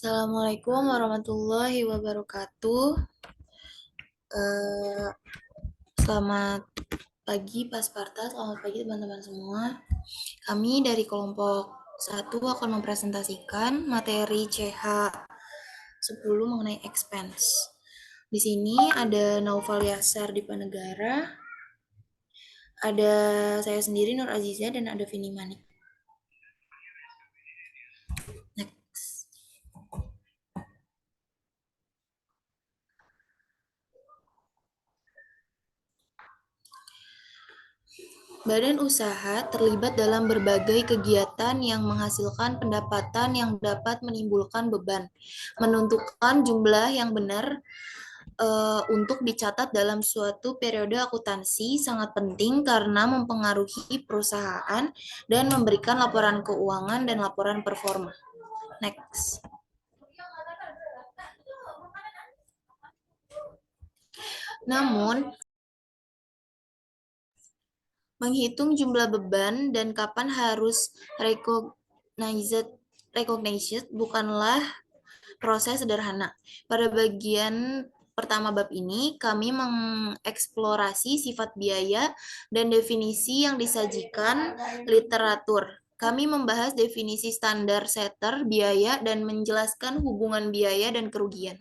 Assalamualaikum warahmatullahi wabarakatuh. Eh, Selamat pagi Pasparta, selamat pagi teman-teman semua. Kami dari kelompok 1 akan mempresentasikan materi CH10 mengenai expense. Di sini ada Naufal Yasar Dipanegara, ada saya sendiri Nur Aziza, dan ada Vini Manik. Next. Badan usaha terlibat dalam berbagai kegiatan yang menghasilkan pendapatan yang dapat menimbulkan beban. Menentukan jumlah yang benar untuk dicatat dalam suatu periode akuntansi sangat penting karena mempengaruhi perusahaan dan memberikan laporan keuangan dan laporan performa. Next. Namun, menghitung jumlah beban dan kapan harus recognized bukanlah proses sederhana. Pada bagian pertama bab ini, kami mengeksplorasi sifat biaya dan definisi yang disajikan literatur. Kami membahas definisi standar setter biaya dan menjelaskan hubungan biaya dan kerugian.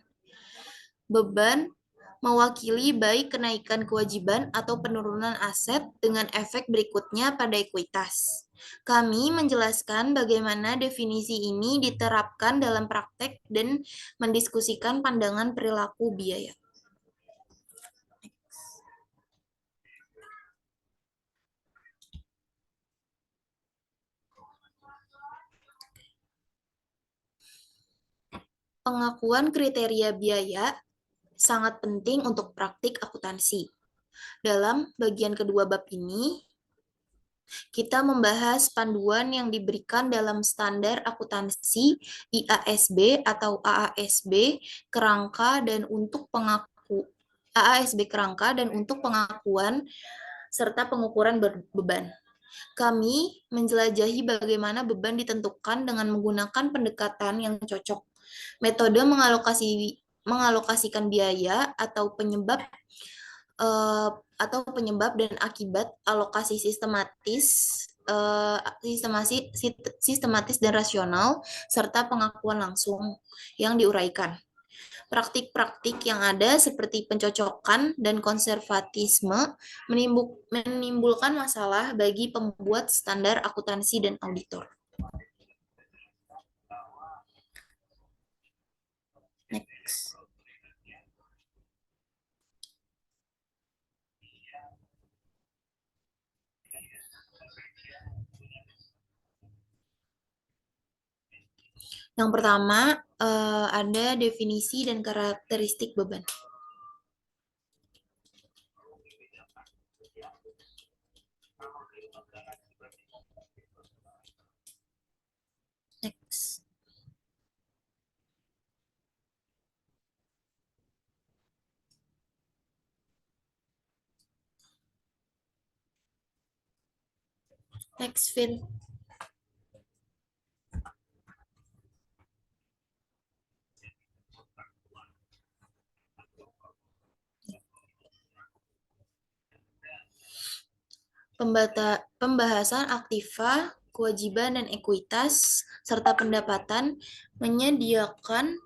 Beban mewakili baik kenaikan kewajiban atau penurunan aset dengan efek berikutnya pada ekuitas. Kami menjelaskan bagaimana definisi ini diterapkan dalam praktek dan mendiskusikan pandangan perilaku biaya. Pengakuan kriteria biaya sangat penting untuk praktik akuntansi. Dalam bagian kedua bab ini, kita membahas panduan yang diberikan dalam standar akuntansi IASB atau AASB kerangka dan untuk pengakuan serta pengukuran beban. Kami menjelajahi bagaimana beban ditentukan dengan menggunakan pendekatan yang cocok. Metode mengalokasikan biaya atau penyebab dan akibat alokasi sistematis dan rasional serta pengakuan langsung yang diuraikan. Praktik-praktik yang ada seperti pencocokan dan konservatisme menimbulkan masalah bagi pembuat standar akuntansi dan auditor. Next. Yang pertama, ada definisi dan karakteristik beban. Next. Next, Vin. Pembahasan aktiva, kewajiban dan ekuitas, serta pendapatan menyediakan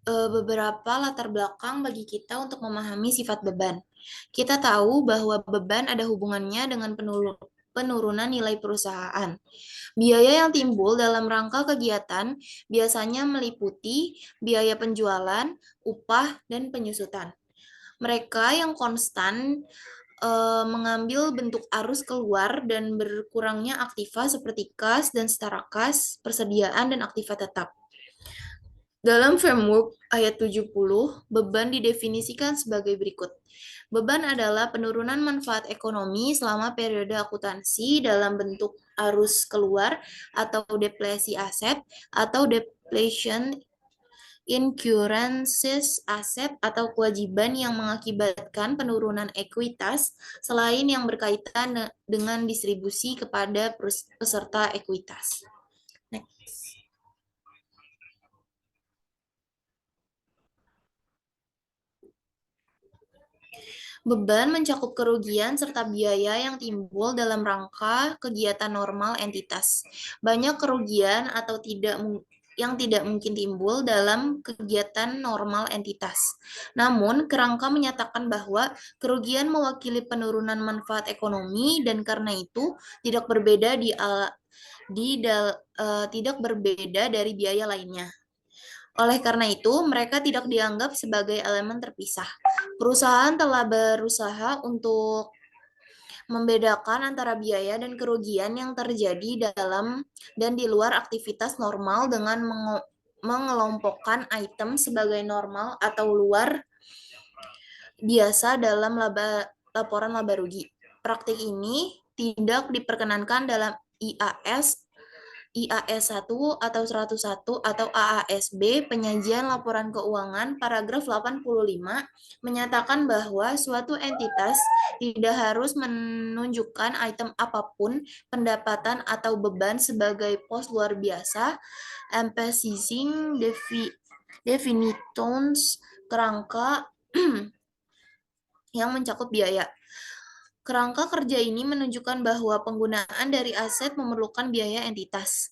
beberapa latar belakang bagi kita untuk memahami sifat beban. Kita tahu bahwa beban ada hubungannya dengan penurunan nilai perusahaan. Biaya yang timbul dalam rangka kegiatan biasanya meliputi biaya penjualan, upah, dan penyusutan. Mereka yang konstan mengambil bentuk arus keluar dan berkurangnya aktiva seperti kas dan setara kas, persediaan, dan aktiva tetap. Dalam framework ayat 70, beban didefinisikan sebagai berikut. Beban adalah penurunan manfaat ekonomi selama periode akuntansi dalam bentuk arus keluar atau depresi aset atau depletion incurrences aset atau kewajiban yang mengakibatkan penurunan ekuitas selain yang berkaitan dengan distribusi kepada peserta ekuitas. Next. Beban mencakup kerugian serta biaya yang timbul dalam rangka kegiatan normal entitas. Banyak kerugian atau yang tidak mungkin timbul dalam kegiatan normal entitas. Namun, kerangka menyatakan bahwa kerugian mewakili penurunan manfaat ekonomi dan karena itu tidak berbeda tidak berbeda dari biaya lainnya. Oleh karena itu, mereka tidak dianggap sebagai elemen terpisah. Perusahaan telah berusaha untuk membedakan antara biaya dan kerugian yang terjadi dalam dan di luar aktivitas normal dengan mengelompokkan item sebagai normal atau luar biasa dalam laporan laba rugi. Praktik ini tidak diperkenankan dalam IAS 1 atau 101 atau AASB Penyajian Laporan Keuangan paragraf 85 menyatakan bahwa suatu entitas tidak harus menunjukkan item apapun, pendapatan atau beban sebagai pos luar biasa, emphasizing definitons kerangka yang mencakup biaya. Kerangka kerja ini menunjukkan bahwa penggunaan dari aset memerlukan biaya entitas.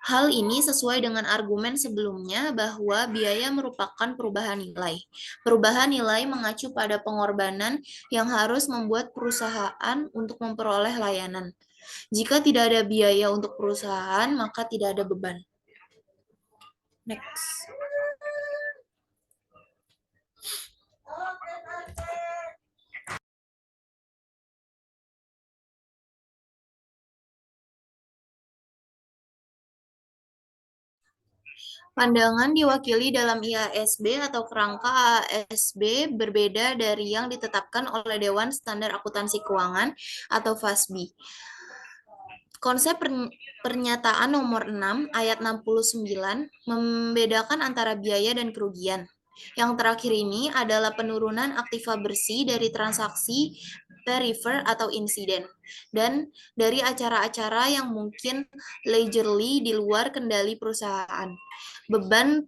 Hal ini sesuai dengan argumen sebelumnya bahwa biaya merupakan perubahan nilai. Perubahan nilai mengacu pada pengorbanan yang harus membuat perusahaan untuk memperoleh layanan. Jika tidak ada biaya untuk perusahaan, maka tidak ada beban. Next. Pandangan diwakili dalam IASB atau kerangka ASB berbeda dari yang ditetapkan oleh Dewan Standar Akuntansi Keuangan atau FASB. Konsep pernyataan nomor 6 ayat 69 membedakan antara biaya dan kerugian. Yang terakhir ini adalah penurunan aktiva bersih dari transaksi perifer atau insiden dan dari acara-acara yang mungkin leisurely di luar kendali perusahaan. Beban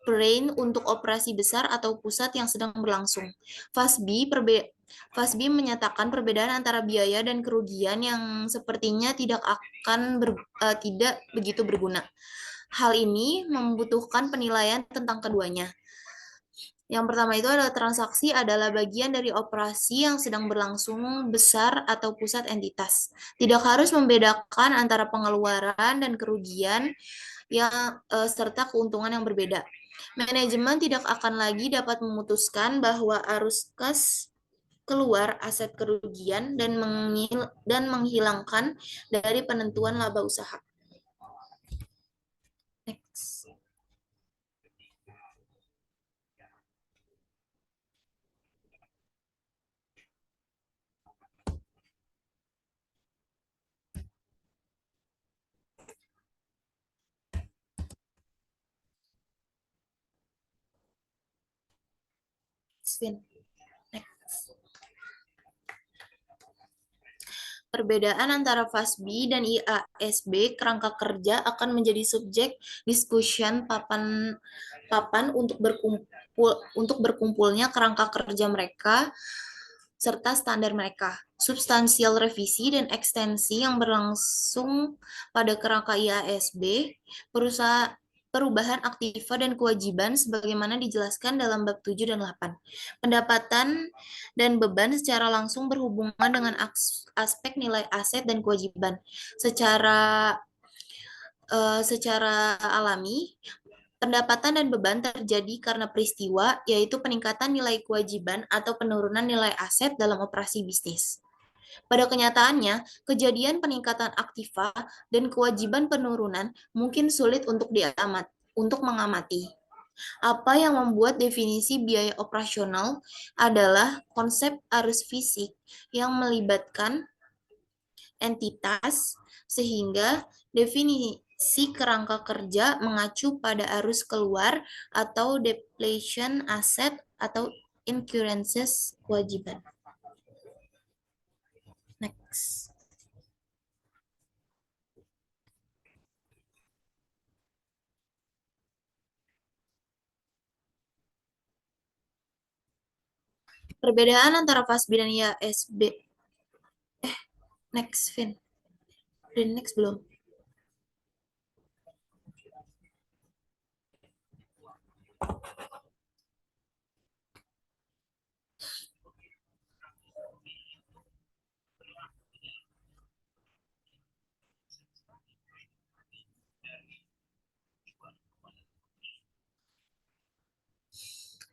brain untuk operasi besar atau pusat yang sedang berlangsung. FASB menyatakan perbedaan antara biaya dan kerugian yang sepertinya tidak begitu berguna. Hal ini membutuhkan penilaian tentang keduanya. Yang pertama itu adalah transaksi adalah bagian dari operasi yang sedang berlangsung besar atau pusat entitas. Tidak harus membedakan antara pengeluaran dan kerugian yang serta keuntungan yang berbeda. Manajemen tidak akan lagi dapat memutuskan bahwa arus kas keluar aset kerugian dan menghilangkan dari penentuan laba usaha. Next. Spin. Perbedaan antara FASB dan IASB kerangka kerja akan menjadi subjek discussion papan untuk berkumpulnya kerangka kerja mereka serta standar mereka. Substansial revisi dan ekstensi yang berlangsung pada kerangka IASB, perubahan aktiva dan kewajiban sebagaimana dijelaskan dalam bab 7 dan 8. Pendapatan dan beban secara langsung berhubungan dengan aspek nilai aset dan kewajiban. Secara alami, pendapatan dan beban terjadi karena peristiwa, yaitu peningkatan nilai kewajiban atau penurunan nilai aset dalam operasi bisnis. Pada kenyataannya, kejadian peningkatan aktiva dan kewajiban penurunan mungkin sulit untuk mengamati. Apa yang membuat definisi biaya operasional adalah konsep arus fisik yang melibatkan entitas, sehingga definisi kerangka kerja mengacu pada arus keluar atau depletion aset atau incurrences kewajiban. Next. Perbedaan antara FASB dan IASB. Next, Vin. Udah next belum?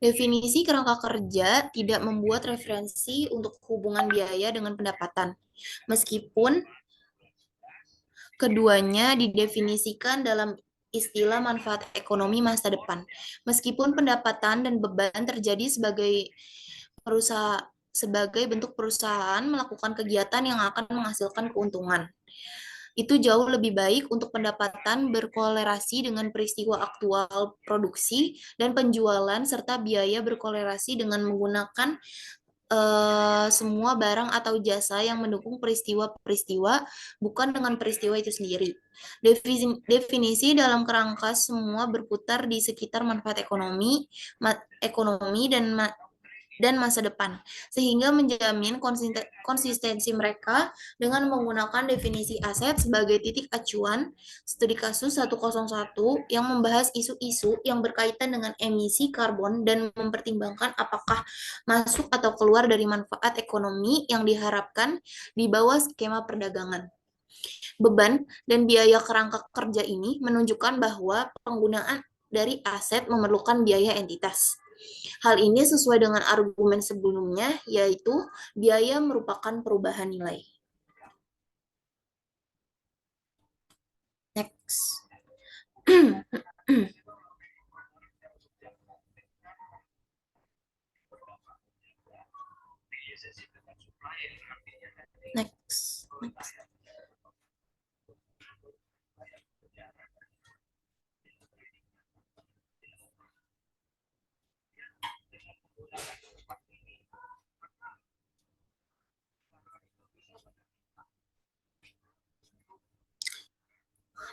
Definisi kerangka kerja tidak membuat referensi untuk hubungan biaya dengan pendapatan, meskipun keduanya didefinisikan dalam istilah manfaat ekonomi masa depan. Meskipun pendapatan dan beban terjadi sebagai bentuk perusahaan melakukan kegiatan yang akan menghasilkan keuntungan. Itu jauh lebih baik untuk pendapatan berkolerasi dengan peristiwa aktual produksi dan penjualan serta biaya berkolerasi dengan menggunakan semua barang atau jasa yang mendukung peristiwa-peristiwa, bukan dengan peristiwa itu sendiri. Definisi dalam kerangka semua berputar di sekitar manfaat ekonomi dan masa depan, sehingga menjamin konsistensi mereka dengan menggunakan definisi aset sebagai titik acuan. Studi kasus 101 yang membahas isu-isu yang berkaitan dengan emisi karbon dan mempertimbangkan apakah masuk atau keluar dari manfaat ekonomi yang diharapkan di bawah skema perdagangan. Beban dan biaya kerangka kerja ini menunjukkan bahwa penggunaan dari aset memerlukan biaya entitas. Hal ini sesuai dengan argumen sebelumnya, yaitu biaya merupakan perubahan nilai. Next. Next. Next.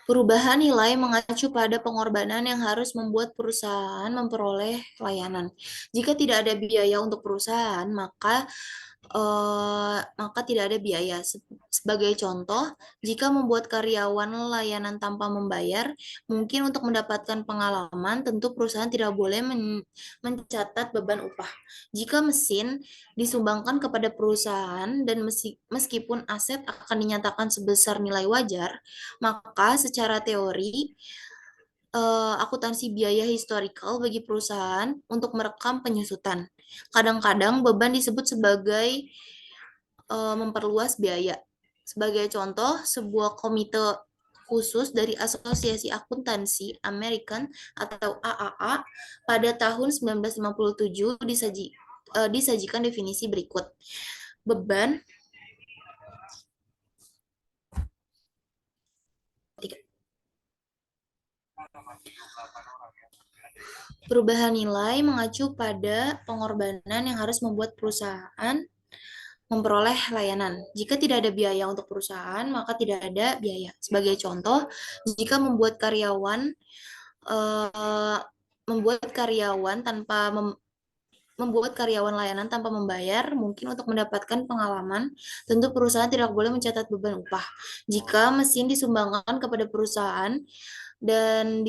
Perubahan nilai mengacu pada pengorbanan yang harus membuat perusahaan memperoleh layanan. Jika tidak ada biaya untuk perusahaan, maka tidak ada biaya. Sebagai contoh, jika membuat karyawan layanan tanpa membayar, mungkin untuk mendapatkan pengalaman, tentu perusahaan tidak boleh mencatat beban upah. Jika mesin disumbangkan kepada perusahaan dan meskipun aset akan dinyatakan sebesar nilai wajar, maka secara teori akuntansi biaya historical bagi perusahaan untuk merekam penyusutan. Kadang-kadang beban disebut sebagai memperluas biaya. Sebagai contoh, sebuah komite khusus dari Asosiasi Akuntansi American atau AAA pada tahun 1957 disajikan definisi berikut. Beban Perubahan nilai mengacu pada pengorbanan yang harus membuat perusahaan memperoleh layanan. Jika tidak ada biaya untuk perusahaan, maka tidak ada biaya. Sebagai contoh, jika eh, membuat karyawan tanpa membuat karyawan layanan tanpa membayar, mungkin untuk mendapatkan pengalaman, tentu perusahaan tidak boleh mencatat beban upah. Jika mesin disumbangkan kepada perusahaan dan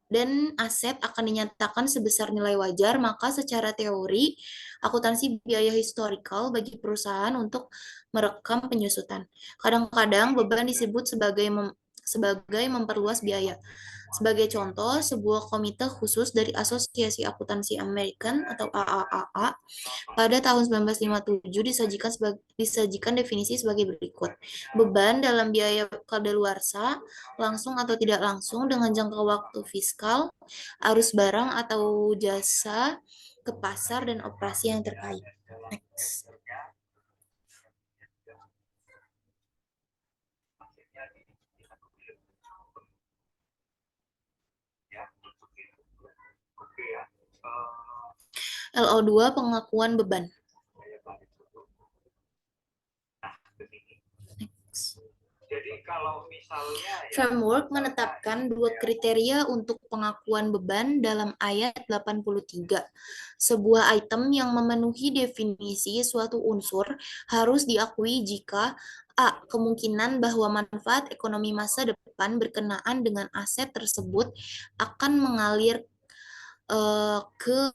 dan aset akan dinyatakan sebesar nilai wajar, maka secara teori akuntansi biaya historical bagi perusahaan untuk merekam penyusutan. Kadang-kadang beban disebut sebagai memperluas biaya. Sebagai contoh, sebuah komite khusus dari Asosiasi Akuntansi American atau AAA pada tahun 1957 disajikan definisi sebagai berikut. Beban dalam biaya kadaluarsa, langsung atau tidak langsung dengan jangka waktu fiskal, arus barang atau jasa ke pasar, dan operasi yang terkait. Next. LO2 pengakuan beban. Next. Framework menetapkan dua kriteria untuk pengakuan beban dalam ayat 83. Sebuah item yang memenuhi definisi suatu unsur harus diakui jika A. Kemungkinan bahwa manfaat ekonomi masa depan berkenaan dengan aset tersebut akan mengalir ke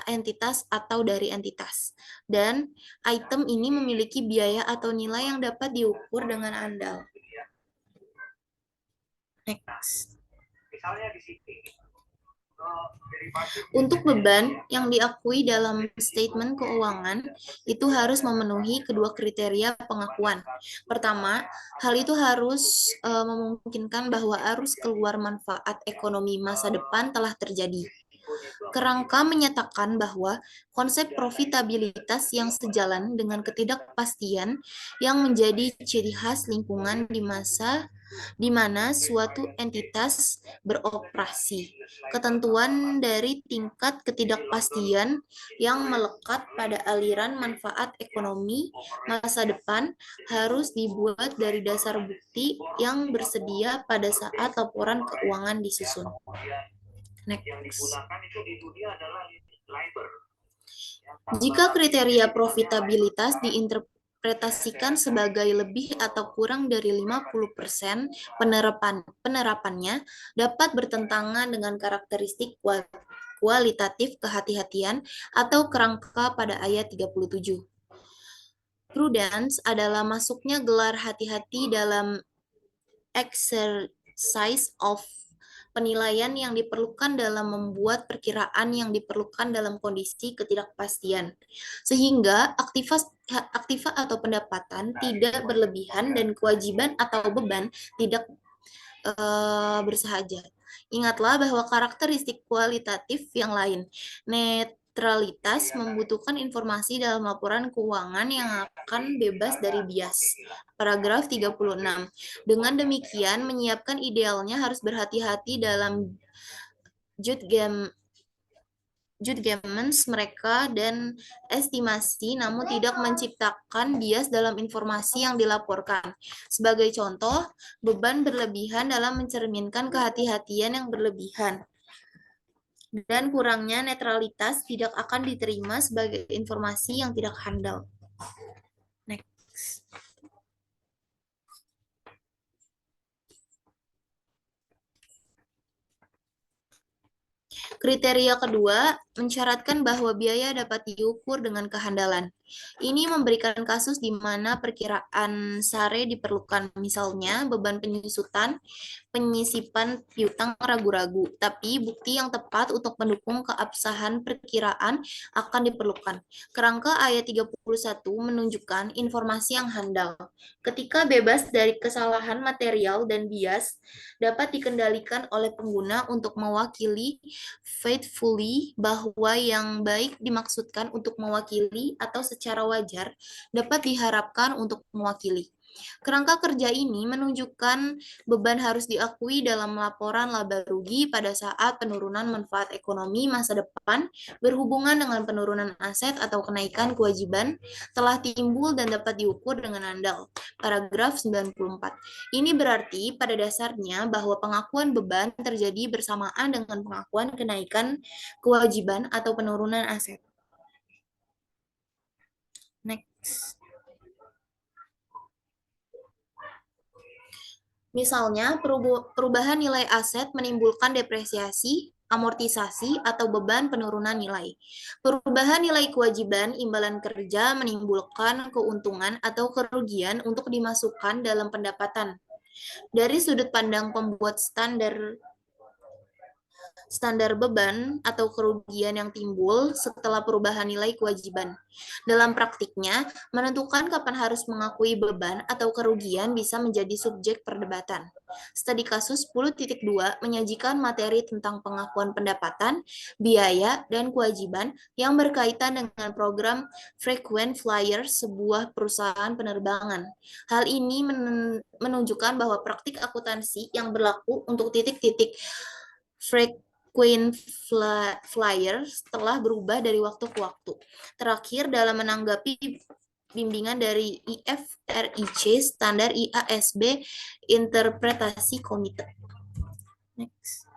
entitas atau dari entitas. Dan item ini memiliki biaya atau nilai yang dapat diukur dengan andal. Next. Untuk beban yang diakui dalam statement keuangan, itu harus memenuhi kedua kriteria pengakuan. Pertama, hal itu harus memungkinkan bahwa arus keluar manfaat ekonomi masa depan telah terjadi. Kerangka menyatakan bahwa konsep profitabilitas yang sejalan dengan ketidakpastian yang menjadi ciri khas lingkungan di mana suatu entitas beroperasi. Ketentuan dari tingkat ketidakpastian yang melekat pada aliran manfaat ekonomi masa depan harus dibuat dari dasar bukti yang bersedia pada saat laporan keuangan disusun. Next. Jika kriteria profitabilitas diinterpretasikan sebagai lebih atau kurang dari 50% penerapannya dapat bertentangan dengan karakteristik kualitatif kehati-hatian atau kerangka pada ayat 37. Prudence adalah masuknya gelar hati-hati dalam exercise of penilaian yang diperlukan dalam membuat perkiraan yang diperlukan dalam kondisi ketidakpastian, sehingga aktiva atau pendapatan tidak berlebihan dan kewajiban atau beban tidak bersahaja. Ingatlah bahwa karakteristik kualitatif yang lain, netralitas, membutuhkan informasi dalam laporan keuangan yang akan bebas dari bias. Paragraf 36. Dengan demikian, menyiapkan idealnya harus berhati-hati dalam judgments mereka dan estimasi, namun tidak menciptakan bias dalam informasi yang dilaporkan. Sebagai contoh, beban berlebihan dalam mencerminkan kehati-hatian yang berlebihan dan kurangnya netralitas tidak akan diterima sebagai informasi yang tidak handal. Next. Kriteria kedua, mensyaratkan bahwa biaya dapat diukur dengan kehandalan. Ini memberikan kasus di mana perkiraan SARE diperlukan, misalnya beban penyisipan piutang ragu-ragu, tapi bukti yang tepat untuk mendukung keabsahan perkiraan akan diperlukan. Kerangka ayat 31 menunjukkan informasi yang handal. Ketika bebas dari kesalahan material dan bias, dapat dikendalikan oleh pengguna untuk mewakili faithfully bahwa yang baik dimaksudkan untuk mewakili atau secara wajar dapat diharapkan untuk mewakili. Kerangka kerja ini menunjukkan beban harus diakui dalam laporan laba rugi pada saat penurunan manfaat ekonomi masa depan berhubungan dengan penurunan aset atau kenaikan kewajiban telah timbul dan dapat diukur dengan andal. Paragraf 94. Ini berarti pada dasarnya bahwa pengakuan beban terjadi bersamaan dengan pengakuan kenaikan kewajiban atau penurunan aset. Next. Misalnya, perubahan nilai aset menimbulkan depresiasi, amortisasi, atau beban penurunan nilai. Perubahan nilai kewajiban imbalan kerja menimbulkan keuntungan atau kerugian untuk dimasukkan dalam pendapatan. Dari sudut pandang pembuat standar beban atau kerugian yang timbul setelah perubahan nilai kewajiban. Dalam praktiknya, menentukan kapan harus mengakui beban atau kerugian bisa menjadi subjek perdebatan. Studi kasus 10.2 menyajikan materi tentang pengakuan pendapatan, biaya, dan kewajiban yang berkaitan dengan program frequent flyer sebuah perusahaan penerbangan. Hal ini menunjukkan bahwa praktik akuntansi yang berlaku untuk titik-titik frequent flyer telah berubah dari waktu ke waktu. Terakhir, dalam menanggapi bimbingan dari IFRIC, Standar IASB, Interpretasi Komite. Next.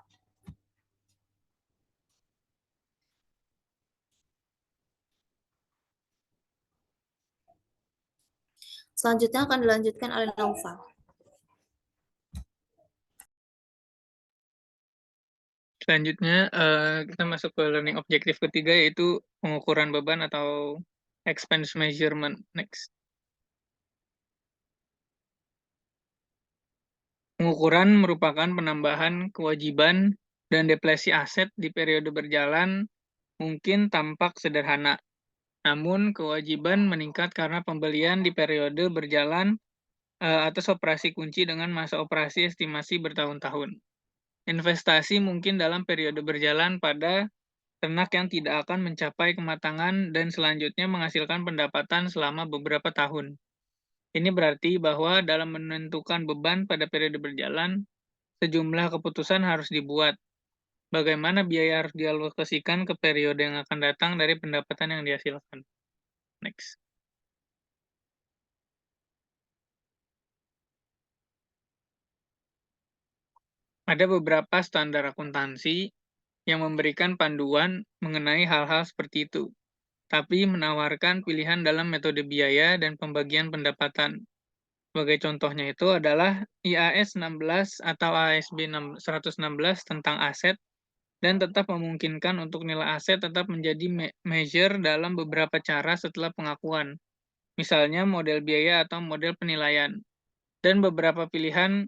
Selanjutnya akan dilanjutkan oleh Naufal. Selanjutnya kita masuk ke learning objektif ketiga, yaitu pengukuran beban atau expense measurement. Next. Pengukuran merupakan penambahan kewajiban dan depresi aset di periode berjalan mungkin tampak sederhana. Namun kewajiban meningkat karena pembelian di periode berjalan atas operasi kunci dengan masa operasi estimasi bertahun-tahun. Investasi mungkin dalam periode berjalan pada ternak yang tidak akan mencapai kematangan dan selanjutnya menghasilkan pendapatan selama beberapa tahun. Ini berarti bahwa dalam menentukan beban pada periode berjalan, sejumlah keputusan harus dibuat. Bagaimana biaya harus dialokasikan ke periode yang akan datang dari pendapatan yang dihasilkan. Next. Ada beberapa standar akuntansi yang memberikan panduan mengenai hal-hal seperti itu, tapi menawarkan pilihan dalam metode biaya dan pembagian pendapatan. Sebagai contohnya itu adalah IAS 16 atau ASB 116 tentang aset, dan tetap memungkinkan untuk nilai aset tetap menjadi measure dalam beberapa cara setelah pengakuan, misalnya model biaya atau model penilaian, dan beberapa pilihan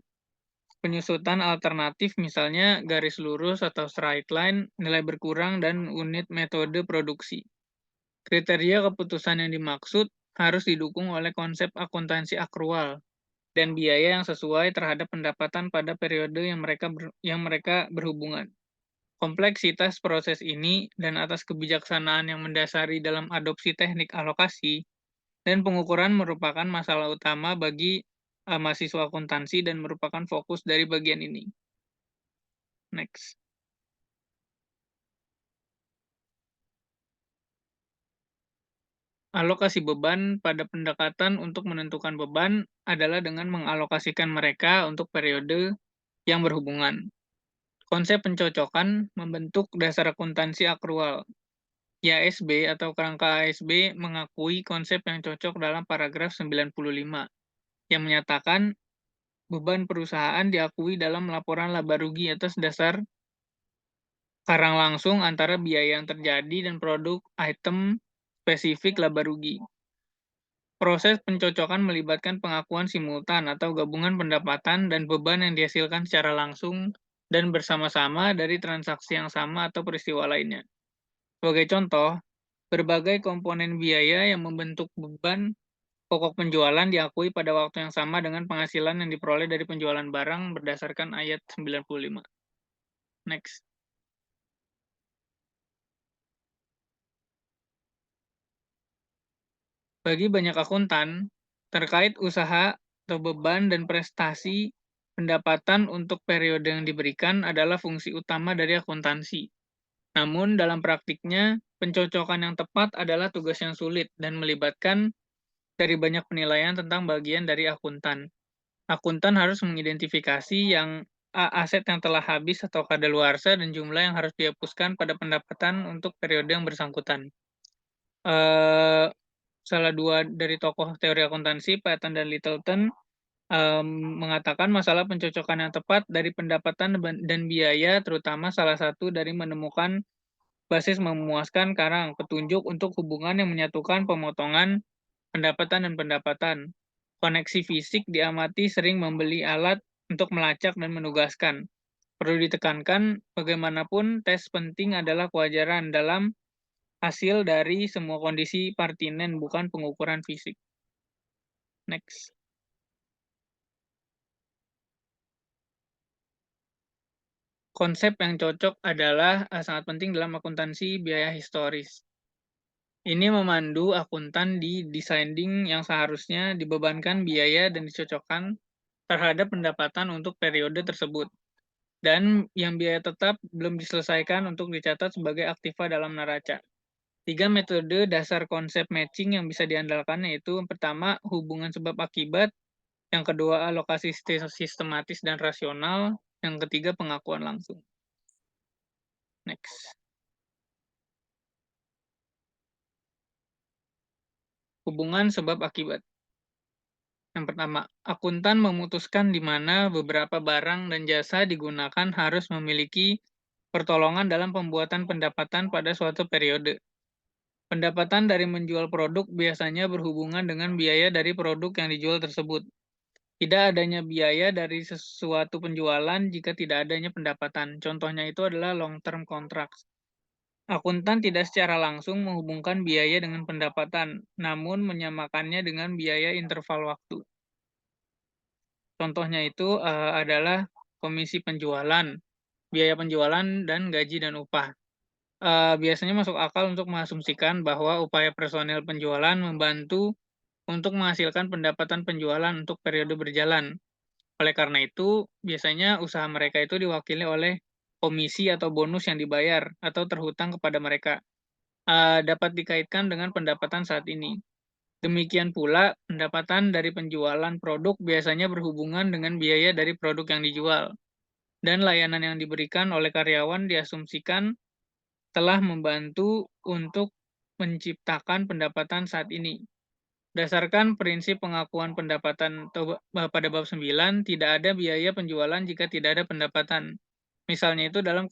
penyusutan alternatif misalnya garis lurus atau straight line, nilai berkurang, dan unit metode produksi. Kriteria keputusan yang dimaksud harus didukung oleh konsep akuntansi akrual dan biaya yang sesuai terhadap pendapatan pada periode yang mereka berhubungan. Kompleksitas proses ini dan atas kebijaksanaan yang mendasari dalam adopsi teknik alokasi dan pengukuran merupakan masalah utama bagi mahasiswa akuntansi dan merupakan fokus dari bagian ini. Next. Alokasi beban pada pendekatan untuk menentukan beban adalah dengan mengalokasikan mereka untuk periode yang berhubungan. Konsep pencocokan membentuk dasar akuntansi akrual. IASB atau kerangka ASB mengakui konsep yang cocok dalam paragraf 95 yang menyatakan beban perusahaan diakui dalam laporan laba rugi atas dasar karang langsung antara biaya yang terjadi dan produk item spesifik laba rugi. Proses pencocokan melibatkan pengakuan simultan atau gabungan pendapatan dan beban yang dihasilkan secara langsung dan bersama-sama dari transaksi yang sama atau peristiwa lainnya. Sebagai contoh, berbagai komponen biaya yang membentuk beban pokok penjualan diakui pada waktu yang sama dengan penghasilan yang diperoleh dari penjualan barang berdasarkan ayat 95. Next. Bagi banyak akuntan, terkait usaha atau beban dan prestasi, pendapatan untuk periode yang diberikan adalah fungsi utama dari akuntansi. Namun dalam praktiknya, pencocokan yang tepat adalah tugas yang sulit dan melibatkan dari banyak penilaian tentang bagian dari akuntan. Akuntan harus mengidentifikasi aset yang telah habis atau kadaluarsa dan jumlah yang harus dihapuskan pada pendapatan untuk periode yang bersangkutan. Salah dua dari tokoh teori akuntansi, Patton dan Littleton, mengatakan masalah pencocokan yang tepat dari pendapatan dan biaya, terutama salah satu dari menemukan basis memuaskan karang petunjuk untuk hubungan yang menyatukan pemotongan pendapatan dan pendapatan. Koneksi fisik diamati sering membeli alat untuk melacak dan menugaskan. Perlu ditekankan, bagaimanapun tes penting adalah kewajaran dalam hasil dari semua kondisi partinen, bukan pengukuran fisik. Next. Konsep yang cocok adalah sangat penting dalam akuntansi biaya historis. Ini memandu akuntan di deciding yang seharusnya dibebankan biaya dan dicocokkan terhadap pendapatan untuk periode tersebut. Dan yang biaya tetap belum diselesaikan untuk dicatat sebagai aktiva dalam neraca. 3 metode dasar konsep matching yang bisa diandalkan yaitu yang pertama hubungan sebab akibat, yang kedua alokasi sistematis dan rasional, yang ketiga pengakuan langsung. Next. Hubungan sebab akibat. Yang pertama, akuntan memutuskan di mana beberapa barang dan jasa digunakan harus memiliki pertolongan dalam pembuatan pendapatan pada suatu periode. Pendapatan dari menjual produk biasanya berhubungan dengan biaya dari produk yang dijual tersebut. Tidak adanya biaya dari sesuatu penjualan jika tidak adanya pendapatan. Contohnya itu adalah long term contracts. Akuntan tidak secara langsung menghubungkan biaya dengan pendapatan, namun menyamakannya dengan biaya interval waktu. Contohnya itu adalah komisi penjualan, biaya penjualan, dan gaji dan upah. Biasanya masuk akal untuk mengasumsikan bahwa upaya personel penjualan membantu untuk menghasilkan pendapatan penjualan untuk periode berjalan. Oleh karena itu, biasanya usaha mereka itu diwakili oleh komisi atau bonus yang dibayar atau terhutang kepada mereka. Dapat dikaitkan dengan pendapatan saat ini. Demikian pula, pendapatan dari penjualan produk biasanya berhubungan dengan biaya dari produk yang dijual, dan layanan yang diberikan oleh karyawan diasumsikan telah membantu untuk menciptakan pendapatan saat ini. Berdasarkan prinsip pengakuan pendapatan pada bab 9, tidak ada biaya penjualan jika tidak ada pendapatan. Misalnya itu dalam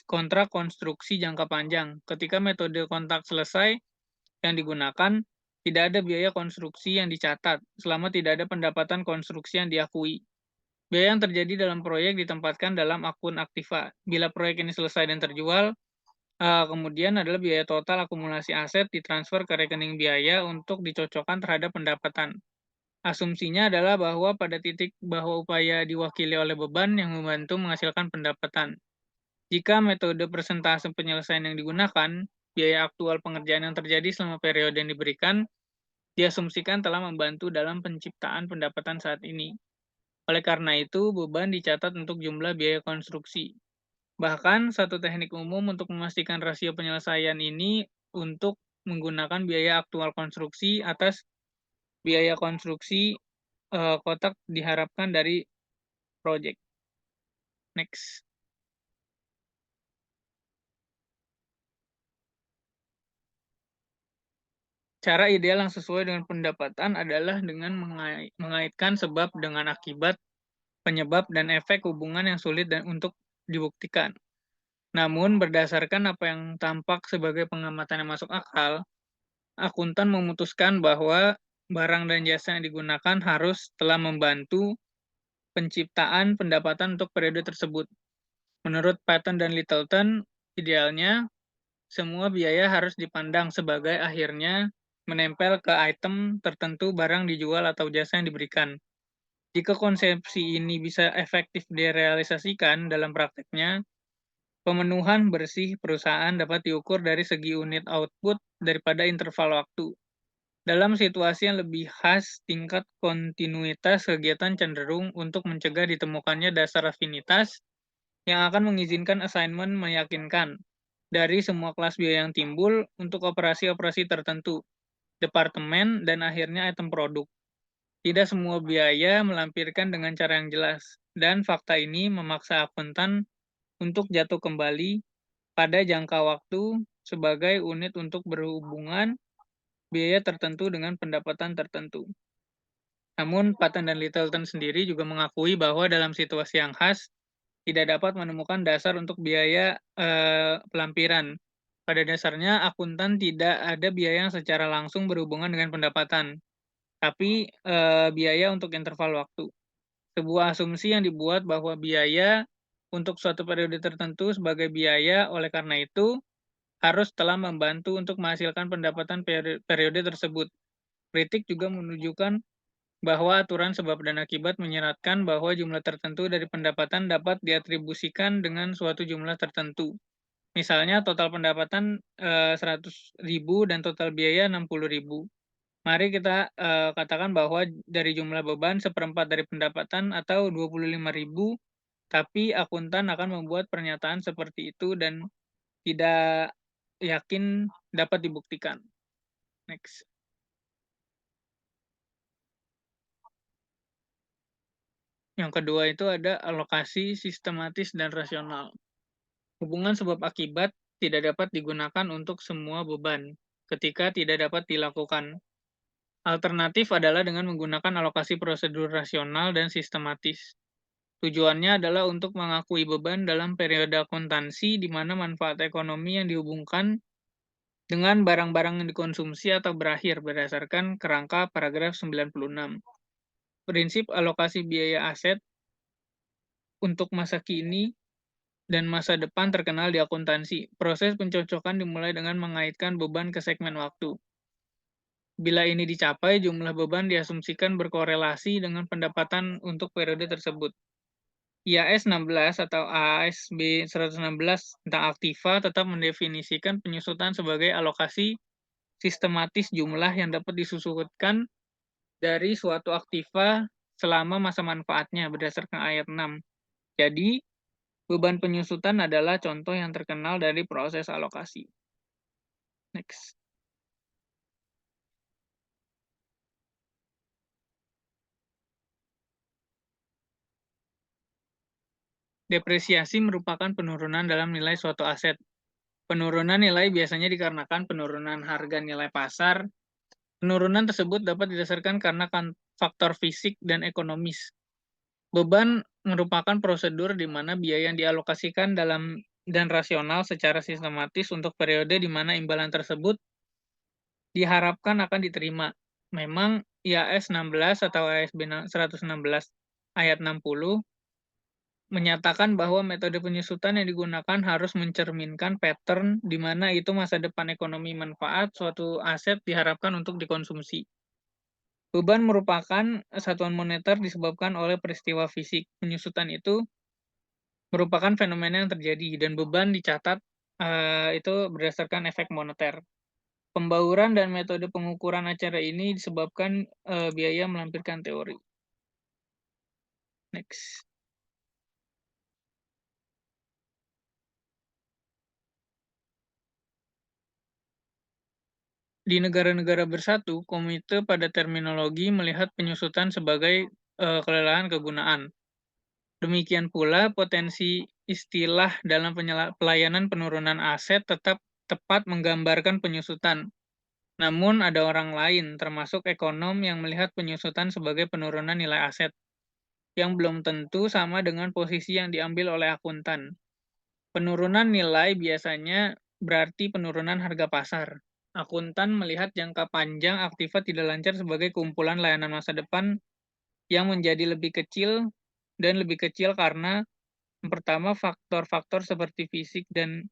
kontrak konstruksi jangka panjang. Ketika metode kontrak selesai, yang digunakan, tidak ada biaya konstruksi yang dicatat selama tidak ada pendapatan konstruksi yang diakui. Biaya yang terjadi dalam proyek ditempatkan dalam akun aktiva. Bila proyek ini selesai dan terjual, kemudian adalah biaya total akumulasi aset ditransfer ke rekening biaya untuk dicocokkan terhadap pendapatan. Asumsinya adalah bahwa pada titik bahwa upaya diwakili oleh beban yang membantu menghasilkan pendapatan. Jika metode persentase penyelesaian yang digunakan, biaya aktual pengerjaan yang terjadi selama periode yang diberikan diasumsikan telah membantu dalam penciptaan pendapatan saat ini. Oleh karena itu, beban dicatat untuk jumlah biaya konstruksi. Bahkan, satu teknik umum untuk memastikan rasio penyelesaian ini untuk menggunakan biaya aktual konstruksi atas biaya konstruksi kotak diharapkan dari proyek. Next. Cara ideal yang sesuai dengan pendapatan adalah dengan mengaitkan sebab dengan akibat, penyebab, dan efek hubungan yang sulit dan untuk dibuktikan. Namun, berdasarkan apa yang tampak sebagai pengamatan yang masuk akal, akuntan memutuskan bahwa barang dan jasa yang digunakan harus telah membantu penciptaan pendapatan untuk periode tersebut. Menurut Patton dan Littleton, idealnya semua biaya harus dipandang sebagai akhirnya menempel ke item tertentu barang dijual atau jasa yang diberikan. Jika konsepsi ini bisa efektif direalisasikan dalam prakteknya, pemenuhan bersih perusahaan dapat diukur dari segi unit output daripada interval waktu. Dalam situasi yang lebih khas, tingkat kontinuitas kegiatan cenderung untuk mencegah ditemukannya dasar afinitas yang akan mengizinkan assignment meyakinkan dari semua kelas biaya yang timbul untuk operasi-operasi tertentu, departemen, dan akhirnya item produk. Tidak semua biaya melampirkan dengan cara yang jelas, dan fakta ini memaksa akuntan untuk jatuh kembali pada jangka waktu sebagai unit untuk berhubungan biaya tertentu dengan pendapatan tertentu. Namun, Patton dan Littleton sendiri juga mengakui bahwa dalam situasi yang khas, tidak dapat menemukan dasar untuk biaya pelampiran. Pada dasarnya, akuntan tidak ada biaya yang secara langsung berhubungan dengan pendapatan, tapi biaya untuk interval waktu. Sebuah asumsi yang dibuat bahwa biaya untuk suatu periode tertentu sebagai biaya, oleh karena itu, harus telah membantu untuk menghasilkan pendapatan periode tersebut. Kritik juga menunjukkan bahwa aturan sebab dan akibat menyeratkan bahwa jumlah tertentu dari pendapatan dapat diatribusikan dengan suatu jumlah tertentu. Misalnya total pendapatan 100.000 dan total biaya 60.000. Mari kita katakan bahwa dari jumlah beban seperempat dari pendapatan atau 25.000, tapi akuntan akan membuat pernyataan seperti itu dan tidak yakin dapat dibuktikan. Next. Yang kedua itu ada alokasi sistematis dan rasional. Hubungan sebab akibat tidak dapat digunakan untuk semua beban ketika tidak dapat dilakukan. Alternatif adalah dengan menggunakan alokasi prosedur rasional dan sistematis. Tujuannya adalah untuk mengakui beban dalam periode akuntansi di mana manfaat ekonomi yang dihubungkan dengan barang-barang yang dikonsumsi atau berakhir berdasarkan kerangka paragraf 96. Prinsip alokasi biaya aset untuk masa kini dan masa depan terkenal di akuntansi. Proses pencocokan dimulai dengan mengaitkan beban ke segmen waktu. Bila ini dicapai, jumlah beban diasumsikan berkorelasi dengan pendapatan untuk periode tersebut. IAS 16 atau ASB 116 tentang aktiva tetap mendefinisikan penyusutan sebagai alokasi sistematis jumlah yang dapat disusunkan dari suatu aktiva selama masa manfaatnya berdasarkan ayat 6. Jadi, beban penyusutan adalah contoh yang terkenal dari proses alokasi. Next. Depresiasi merupakan penurunan dalam nilai suatu aset. Penurunan nilai biasanya dikarenakan penurunan harga nilai pasar. Penurunan tersebut dapat didasarkan karena faktor fisik dan ekonomis. Beban merupakan prosedur di mana biaya yang dialokasikan dalam dan rasional secara sistematis untuk periode di mana imbalan tersebut diharapkan akan diterima. Memang IAS 16 atau ASB 116 ayat 60 menyatakan bahwa metode penyusutan yang digunakan harus mencerminkan pattern di mana itu masa depan ekonomi manfaat suatu aset diharapkan untuk dikonsumsi. Beban merupakan satuan moneter disebabkan oleh peristiwa fisik. Penyusutan itu merupakan fenomena yang terjadi dan beban dicatat itu berdasarkan efek moneter. Pembauran dan metode pengukuran acara ini disebabkan biaya melampirkan teori. Next. Di negara-negara bersatu, komite pada terminologi melihat penyusutan sebagai kelelahan kegunaan. Demikian pula, potensi istilah dalam pelayanan penurunan aset tetap tepat menggambarkan penyusutan. Namun, ada orang lain, termasuk ekonom, yang melihat penyusutan sebagai penurunan nilai aset, yang belum tentu sama dengan posisi yang diambil oleh akuntan. Penurunan nilai biasanya berarti penurunan harga pasar. Akuntan melihat jangka panjang aktiva tidak lancar sebagai kumpulan layanan masa depan yang menjadi lebih kecil dan lebih kecil karena yang pertama faktor-faktor seperti fisik dan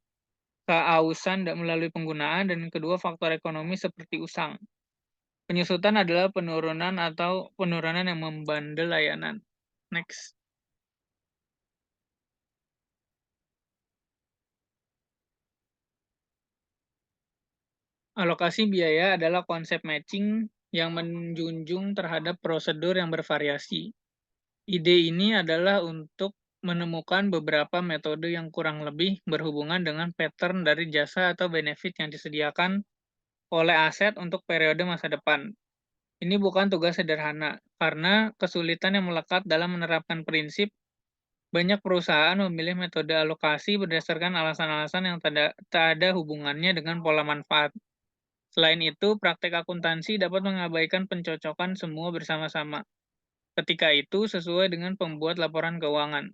keausan melalui penggunaan dan yang kedua faktor ekonomi seperti usang. Penyusutan adalah penurunan atau penurunan yang membandel layanan. Next. Alokasi biaya adalah konsep matching yang menjunjung terhadap prosedur yang bervariasi. Ide ini adalah untuk menemukan beberapa metode yang kurang lebih berhubungan dengan pattern dari jasa atau benefit yang disediakan oleh aset untuk periode masa depan. Ini bukan tugas sederhana, karena kesulitan yang melekat dalam menerapkan prinsip. Banyak perusahaan memilih metode alokasi berdasarkan alasan-alasan yang tak ada hubungannya dengan pola manfaat. Selain itu, praktek akuntansi dapat mengabaikan pencocokan semua bersama-sama. Ketika itu sesuai dengan pembuat laporan keuangan.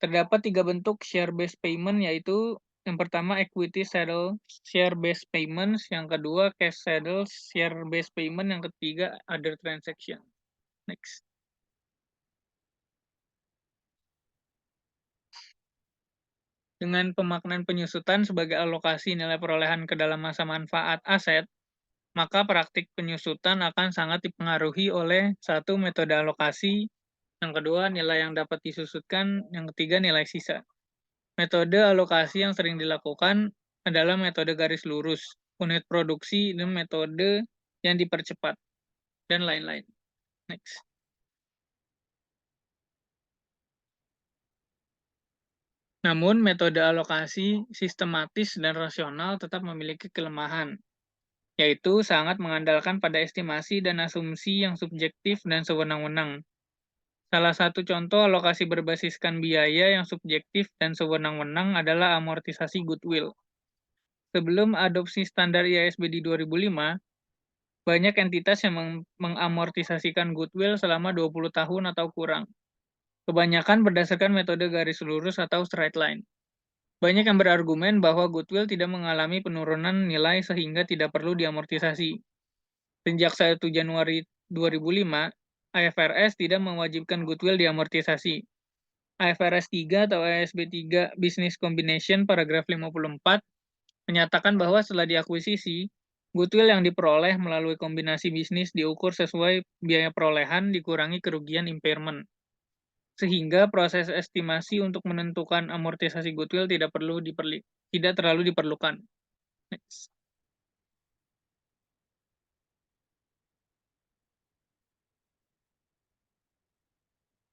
Terdapat 3 bentuk share-based payment, yaitu yang pertama equity settle share-based payments, yang kedua cash settle share-based payment, yang ketiga other transaction. Next. Dengan pemaknaan penyusutan sebagai alokasi nilai perolehan ke dalam masa manfaat aset, maka praktik penyusutan akan sangat dipengaruhi oleh satu metode alokasi, yang kedua nilai yang dapat disusutkan, yang ketiga nilai sisa. Metode alokasi yang sering dilakukan adalah metode garis lurus, unit produksi, dan metode yang dipercepat, dan lain-lain. Next. Namun, metode alokasi sistematis dan rasional tetap memiliki kelemahan, yaitu sangat mengandalkan pada estimasi dan asumsi yang subjektif dan sewenang-wenang. Salah satu contoh alokasi berbasiskan biaya yang subjektif dan sewenang-wenang adalah amortisasi goodwill. Sebelum adopsi standar IASB di 2005, banyak entitas yang mengamortisasikan goodwill selama 20 tahun atau kurang. Kebanyakan berdasarkan metode garis lurus atau straight line. Banyak yang berargumen bahwa goodwill tidak mengalami penurunan nilai sehingga tidak perlu diamortisasi. Sejak 1 Januari 2005, IFRS tidak mewajibkan goodwill diamortisasi. IFRS 3 atau IASB 3 Business Combination paragraf 54 menyatakan bahwa setelah diakuisisi, goodwill yang diperoleh melalui kombinasi bisnis diukur sesuai biaya perolehan dikurangi kerugian impairment. Sehingga proses estimasi untuk menentukan amortisasi goodwill tidak terlalu diperlukan. Next.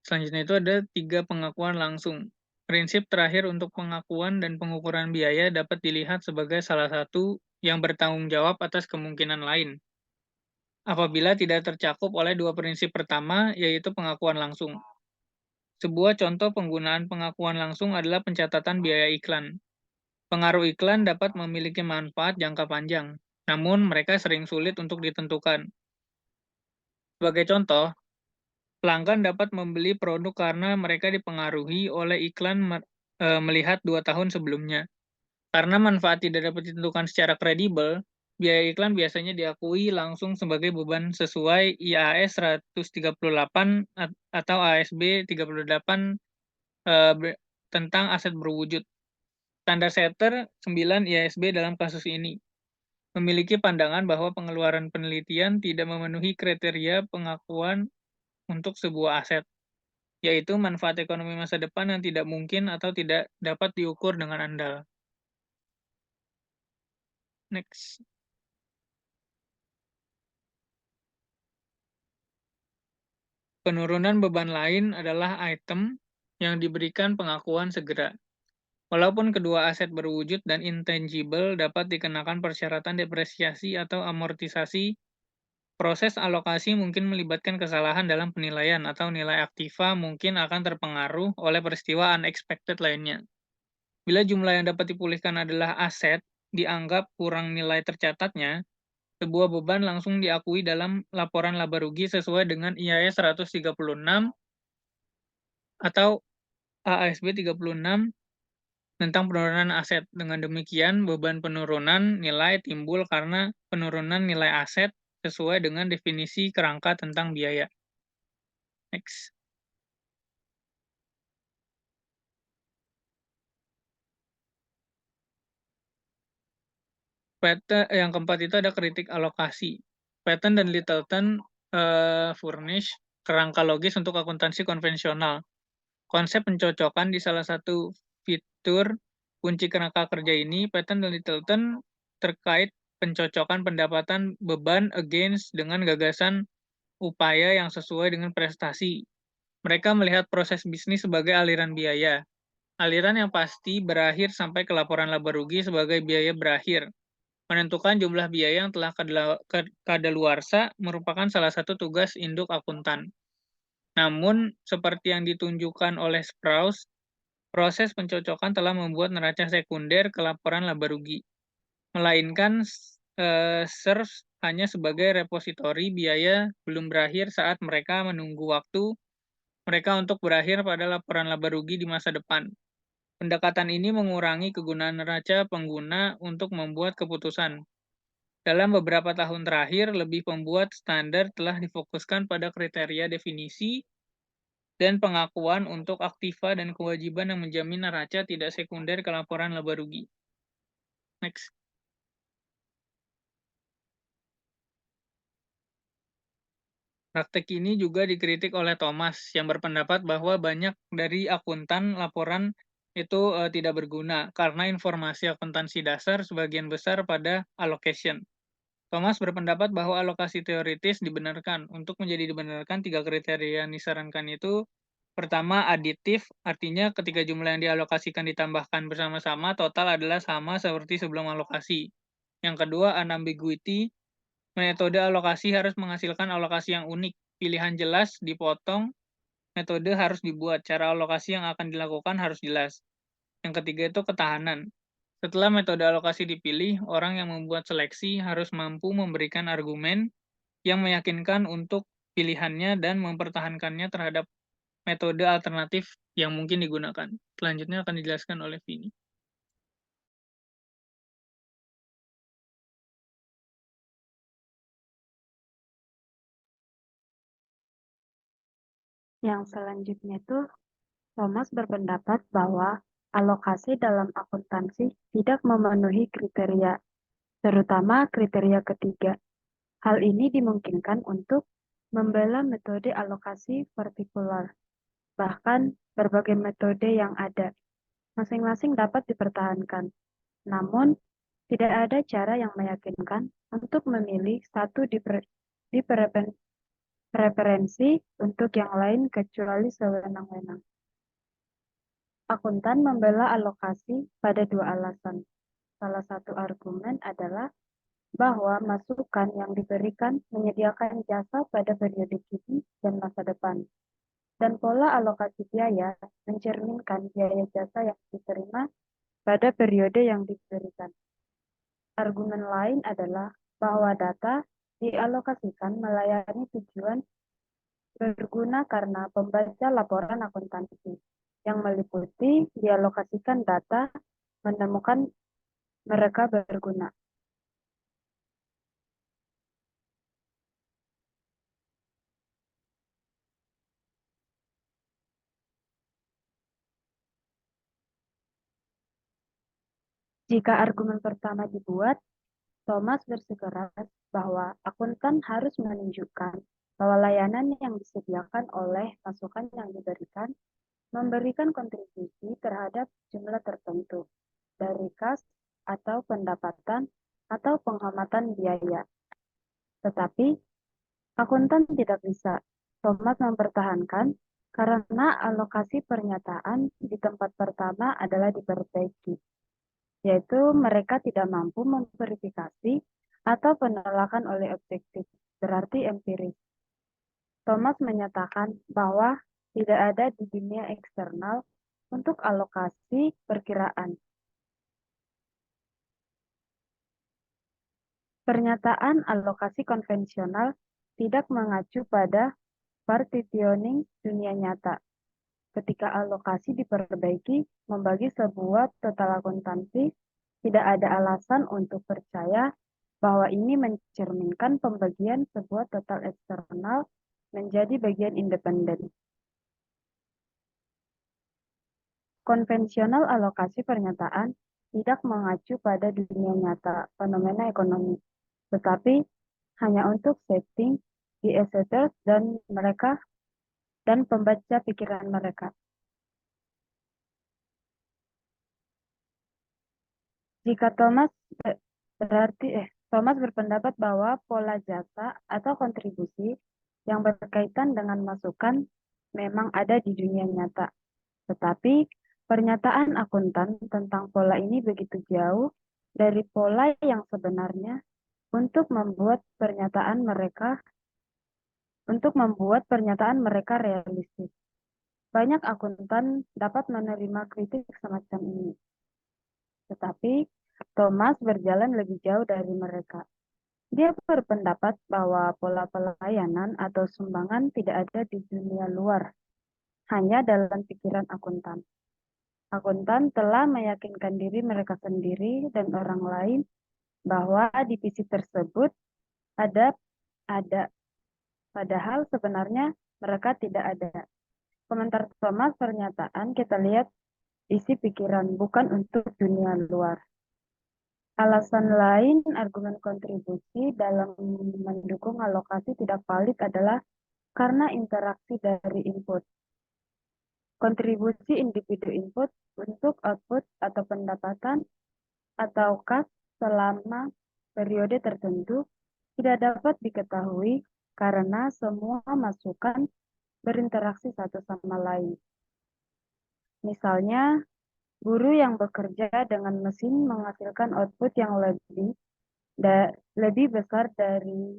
Selanjutnya itu ada 3 pengakuan langsung. Prinsip terakhir untuk pengakuan dan pengukuran biaya dapat dilihat sebagai salah satu yang bertanggung jawab atas kemungkinan lain. Apabila tidak tercakup oleh 2 prinsip pertama, yaitu pengakuan langsung. Sebuah contoh penggunaan pengakuan langsung adalah pencatatan biaya iklan. Pengaruh iklan dapat memiliki manfaat jangka panjang, namun mereka sering sulit untuk ditentukan. Sebagai contoh, pelanggan dapat membeli produk karena mereka dipengaruhi oleh iklan melihat 2 tahun sebelumnya. Karena manfaat tidak dapat ditentukan secara kredibel, biaya iklan biasanya diakui langsung sebagai beban sesuai IAS 138 atau ASB 38 tentang aset berwujud. Standar setter 9 IASB dalam kasus ini memiliki pandangan bahwa pengeluaran penelitian tidak memenuhi kriteria pengakuan untuk sebuah aset, yaitu manfaat ekonomi masa depan yang tidak mungkin atau tidak dapat diukur dengan andal. Next. Penurunan beban lain adalah item yang diberikan pengakuan segera. Walaupun kedua aset berwujud dan intangible dapat dikenakan persyaratan depresiasi atau amortisasi, proses alokasi mungkin melibatkan kesalahan dalam penilaian atau nilai aktiva mungkin akan terpengaruh oleh peristiwa unexpected lainnya. Bila jumlah yang dapat dipulihkan adalah aset, dianggap kurang nilai tercatatnya, sebuah beban langsung diakui dalam laporan laba rugi sesuai dengan IAS 136 atau ASB 36 tentang penurunan aset. Dengan demikian, beban penurunan nilai timbul karena penurunan nilai aset sesuai dengan definisi kerangka tentang biaya. Next. Yang keempat itu ada kritik alokasi. Patton dan Littleton furnish kerangka logis untuk akuntansi konvensional. Konsep pencocokan di salah satu fitur kunci kerangka kerja ini, Patton dan Littleton terkait pencocokan pendapatan beban against dengan gagasan upaya yang sesuai dengan prestasi. Mereka melihat proses bisnis sebagai aliran biaya. Aliran yang pasti berakhir sampai ke laporan laba rugi sebagai biaya berakhir. Menentukan jumlah biaya yang telah kadaluarsa merupakan salah satu tugas induk akuntan. Namun, seperti yang ditunjukkan oleh Sprouse, proses pencocokan telah membuat neraca sekunder ke laporan laba rugi, melainkan serves hanya sebagai repositori biaya belum berakhir saat mereka menunggu waktu mereka untuk berakhir pada laporan laba rugi di masa depan. Pendekatan ini mengurangi kegunaan neraca pengguna untuk membuat keputusan. Dalam beberapa tahun terakhir, lebih pembuat standar telah difokuskan pada kriteria definisi dan pengakuan untuk aktiva dan kewajiban yang menjamin neraca tidak sekunder ke laporan laba rugi. Next. Praktek ini juga dikritik oleh Thomas yang berpendapat bahwa banyak dari akuntan laporan itu tidak berguna karena informasi akuntansi dasar sebagian besar pada allocation. Thomas berpendapat bahwa alokasi teoritis dibenarkan. Untuk menjadi dibenarkan, 3 kriteria yang disarankan itu Pertama, aditif, artinya ketika jumlah yang dialokasikan ditambahkan bersama-sama, total adalah sama seperti sebelum alokasi. Yang kedua, unambiguity, metode alokasi harus menghasilkan alokasi yang unik. Pilihan jelas, dipotong, metode harus dibuat. Cara alokasi yang akan dilakukan harus jelas. Yang ketiga itu ketahanan. Setelah metode alokasi dipilih, orang yang membuat seleksi harus mampu memberikan argumen yang meyakinkan untuk pilihannya dan mempertahankannya terhadap metode alternatif yang mungkin digunakan. Selanjutnya akan dijelaskan oleh Vini. Yang selanjutnya itu, Thomas berpendapat bahwa alokasi dalam akuntansi tidak memenuhi kriteria, terutama kriteria ketiga. Hal ini dimungkinkan untuk membela metode alokasi partikular. Bahkan berbagai metode yang ada, masing-masing dapat dipertahankan. Namun, tidak ada cara yang meyakinkan untuk memilih satu di preferensi untuk yang lain kecuali sewenang-wenang. Akuntan membela alokasi pada dua alasan. Salah satu argumen adalah bahwa masukan yang diberikan menyediakan jasa pada periode kini dan masa depan. Dan pola alokasi biaya mencerminkan biaya jasa yang diterima pada periode yang diberikan. Argumen lain adalah bahwa data dialokasikan melayani tujuan berguna karena pembaca laporan akuntansi yang meliputi dialokasikan data menemukan mereka berguna. Jika argumen pertama dibuat, Thomas bersikeras bahwa akuntan harus menunjukkan bahwa layanan yang disediakan oleh masukan yang diberikan memberikan kontribusi terhadap jumlah tertentu dari kas atau pendapatan atau penghematan biaya. Tetapi akuntan tidak bisa. Thomas mempertahankan karena alokasi pernyataan di tempat pertama adalah diperbaiki, yaitu mereka tidak mampu memverifikasi atau penolakan oleh objektif, berarti empiris. Thomas menyatakan bahwa tidak ada di dunia eksternal untuk alokasi perkiraan. Pernyataan alokasi konvensional tidak mengacu pada partitioning dunia nyata. Ketika alokasi diperbaiki membagi sebuah total akuntansi, tidak ada alasan untuk percaya bahwa ini mencerminkan pembagian sebuah total eksternal menjadi bagian independen. Konvensional alokasi pernyataan tidak mengacu pada dunia nyata fenomena ekonomi, tetapi hanya untuk setting di assessors dan mereka dan pembaca pikiran mereka. Jika Thomas berpendapat bahwa pola jasa atau kontribusi yang berkaitan dengan masukan memang ada di dunia nyata. Tetapi pernyataan akuntan tentang pola ini begitu jauh dari pola yang sebenarnya untuk membuat pernyataan mereka realistis. Banyak akuntan dapat menerima kritik semacam ini. Tetapi Thomas berjalan lebih jauh dari mereka. Dia berpendapat bahwa pola pelayanan atau sumbangan tidak ada di dunia luar, hanya dalam pikiran akuntan. Akuntan telah meyakinkan diri mereka sendiri dan orang lain bahwa divisi tersebut ada, padahal sebenarnya mereka tidak ada. Komentar Thomas pernyataan kita lihat isi pikiran bukan untuk dunia luar. Alasan lain argumen kontribusi dalam mendukung alokasi tidak valid adalah karena interaksi dari input. Kontribusi individu input untuk output atau pendapatan atau kas selama periode tertentu tidak dapat diketahui karena semua masukan berinteraksi satu sama lain. Misalnya, guru yang bekerja dengan mesin menghasilkan output yang lebih besar dari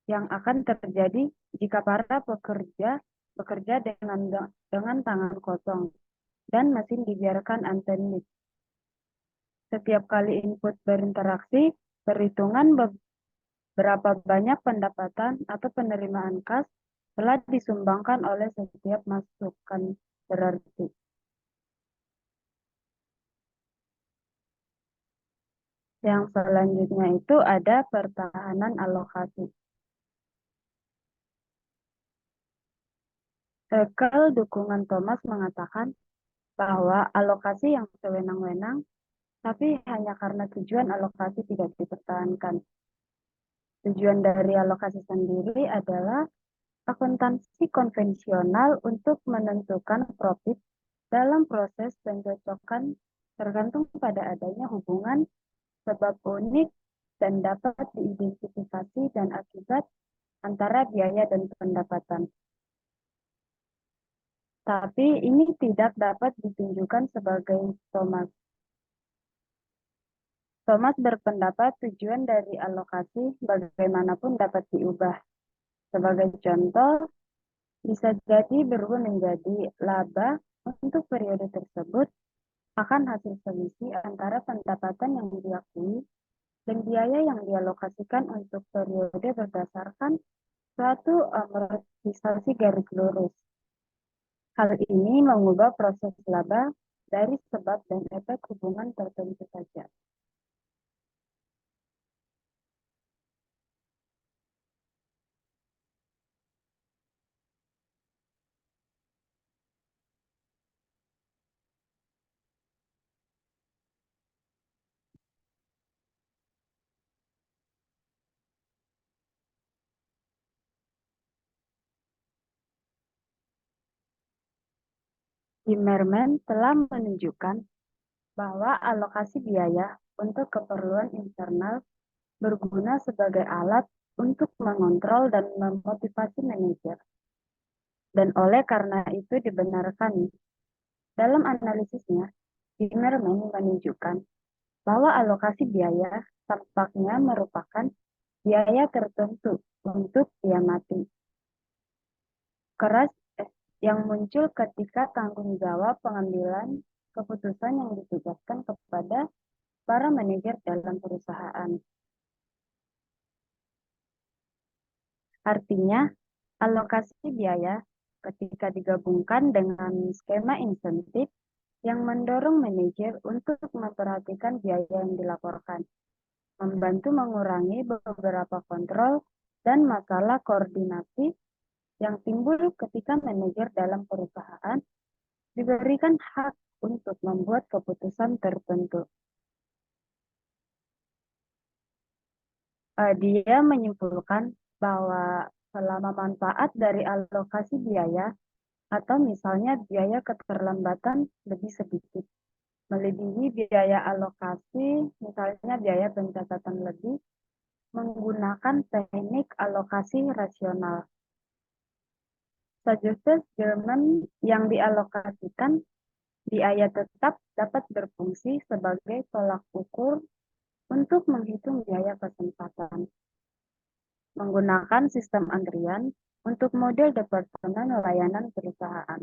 yang akan terjadi jika para pekerja bekerja dengan tangan kosong dan mesin dibiarkan unfinished. Setiap kali input berinteraksi, perhitungan berapa banyak pendapatan atau penerimaan kas telah disumbangkan oleh setiap masukan berarti. Yang selanjutnya itu ada pertahanan alokasi. Circle dukungan Thomas mengatakan bahwa alokasi yang sewenang-wenang, tapi hanya karena tujuan alokasi tidak dipertahankan. Tujuan dari alokasi sendiri adalah akuntansi konvensional untuk menentukan profit dalam proses pencocokan tergantung pada adanya hubungan sebab unik dan dapat diidentifikasi dan akibat antara biaya dan pendapatan. Tapi ini tidak dapat ditunjukkan sebagai Thomas. Thomas berpendapat tujuan dari alokasi bagaimanapun dapat diubah. Sebagai contoh, bisa jadi berubah menjadi laba untuk periode tersebut akan hasil selisih antara pendapatan yang diakui dan biaya yang dialokasikan untuk periode berdasarkan suatu amortisasi garis lurus. Hal ini mengubah proses laba dari sebab dan efek hubungan tertentu saja. Zimmerman telah menunjukkan bahwa alokasi biaya untuk keperluan internal berguna sebagai alat untuk mengontrol dan memotivasi manajer. Dan oleh karena itu dibenarkan. Dalam analisisnya, Zimmerman menunjukkan bahwa alokasi biaya tampaknya merupakan biaya tertentu untuk dia mati. Keras yang muncul ketika tanggung jawab pengambilan keputusan yang ditugaskan kepada para manajer dalam perusahaan. Artinya, alokasi biaya ketika digabungkan dengan skema insentif yang mendorong manajer untuk memperhatikan biaya yang dilaporkan, membantu mengurangi beberapa kontrol dan masalah koordinasi yang timbul ketika manajer dalam perusahaan diberikan hak untuk membuat keputusan tertentu. Dia menyimpulkan bahwa selama manfaat dari alokasi biaya atau misalnya biaya keterlambatan lebih sedikit, melebihi biaya alokasi, misalnya biaya pencatatan lebih, menggunakan teknik alokasi rasional. Suggested German yang dialokasikan biaya tetap dapat berfungsi sebagai tolak ukur untuk menghitung biaya kesempatan. Menggunakan sistem antrian untuk model departemen layanan perusahaan.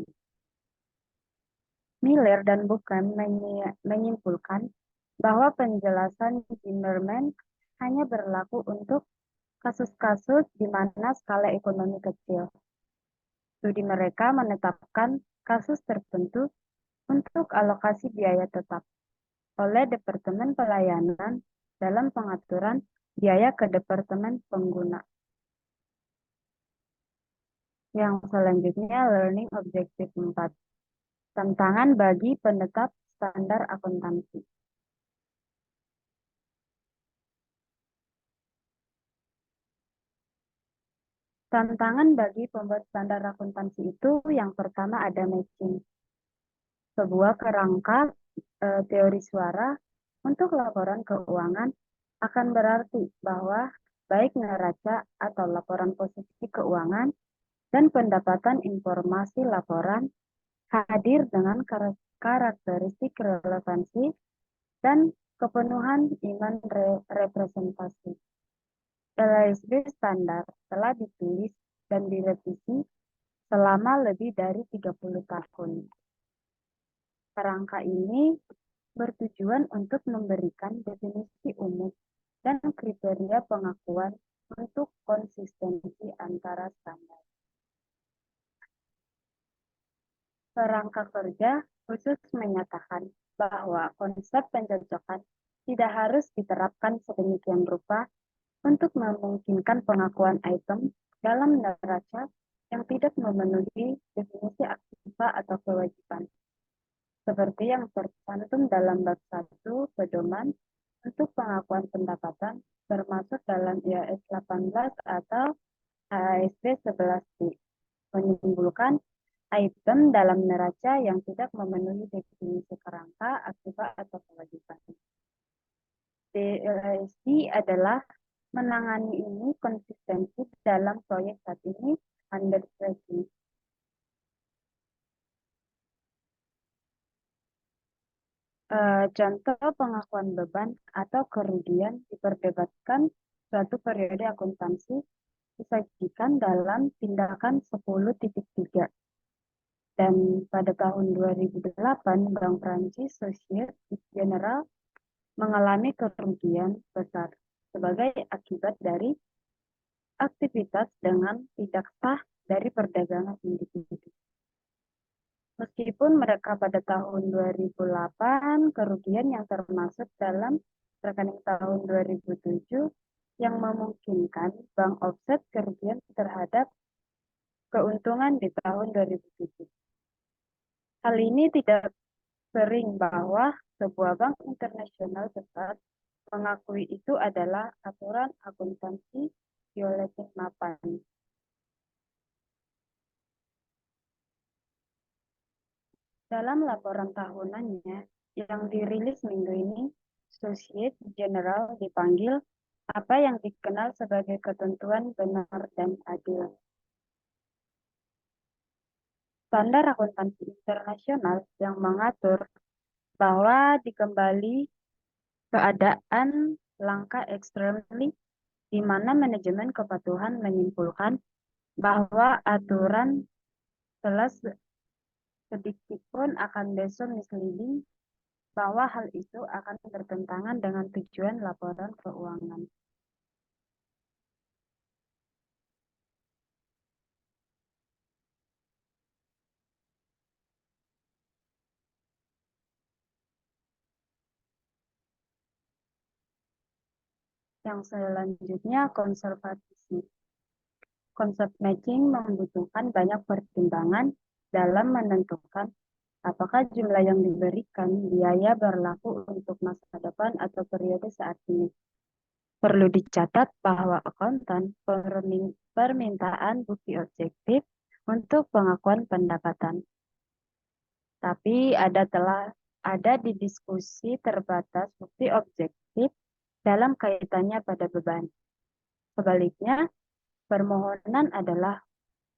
Miller dan Buchan menyimpulkan bahwa penjelasan Zimmerman hanya berlaku untuk kasus-kasus di mana skala ekonomi kecil. Studi mereka menetapkan kasus tertentu untuk alokasi biaya tetap oleh Departemen Pelayanan dalam pengaturan biaya ke Departemen Pengguna. Yang selanjutnya, Learning Objective 4. Tantangan bagi penetap standar akuntansi. Tantangan bagi pembuat standar akuntansi itu yang pertama ada matching. Sebuah kerangka teori suara untuk laporan keuangan akan berarti bahwa baik neraca atau laporan posisi keuangan dan pendapatan informasi laporan hadir dengan karakteristik relevansi dan kepenuhan iman representasi. LASB standar telah ditulis dan direvisi selama lebih dari 30 tahun. Kerangka ini bertujuan untuk memberikan definisi umum dan kriteria pengakuan untuk konsistensi antara standar. Kerangka kerja khusus menyatakan bahwa konsep pencocokan tidak harus diterapkan sedemikian rupa untuk memungkinkan pengakuan item dalam neraca yang tidak memenuhi definisi aktiva atau kewajiban, seperti yang tercantum dalam bab 1 pedoman untuk pengakuan pendapatan termasuk dalam IAS 18 atau ASB 11D, menimbulkan item dalam neraca yang tidak memenuhi definisi kerangka, aktiva, atau kewajiban. DLSD adalah menangani ini konsistensi dalam proyek saat ini undertaking. Contoh pengakuan beban atau kerugian diperdebatkan suatu periode akuntansi disajikan dalam tindakan 10.3. Dan pada tahun 2008, Bank Prancis Société Générale mengalami kerugian besar sebagai akibat dari aktivitas dengan tidak sah dari perdagangan individu. Meskipun mereka pada tahun 2008 kerugian yang termasuk dalam rekening tahun 2007 yang memungkinkan bank offset kerugian terhadap keuntungan di tahun 2007. Hal ini tidak sering bahwa sebuah bank internasional besar mengakui itu adalah aturan akuntansi violating mapan. Dalam laporan tahunannya yang dirilis minggu ini, Société Générale dipanggil apa yang dikenal sebagai ketentuan benar dan adil. Standar akuntansi internasional yang mengatur bahwa dikembali keadaan langkah extremely di mana manajemen kepatuhan menyimpulkan bahwa aturan telah sedikit pun akan besok misleading bahwa hal itu akan bertentangan dengan tujuan laporan keuangan. Yang selanjutnya, konservatisme. Konsep matching membutuhkan banyak pertimbangan dalam menentukan apakah jumlah yang diberikan biaya berlaku untuk masa depan atau periode saat ini. Perlu dicatat bahwa akuntan permintaan bukti objektif untuk pengakuan pendapatan. Tapi ada di diskusi terbatas bukti objektif dalam kaitannya pada beban. Sebaliknya, permohonan adalah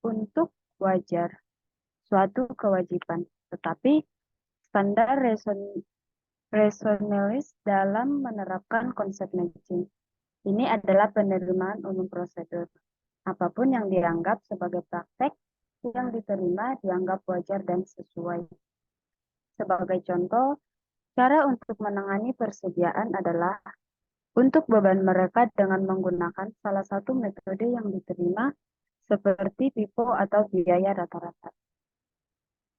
untuk wajar, suatu kewajiban, tetapi standar rasionalis dalam menerapkan konsep matching. Ini adalah penerimaan umum prosedur. Apapun yang dianggap sebagai praktek yang diterima dianggap wajar dan sesuai. Sebagai contoh, cara untuk menangani persediaan adalah untuk beban mereka dengan menggunakan salah satu metode yang diterima seperti FIFO atau biaya rata-rata.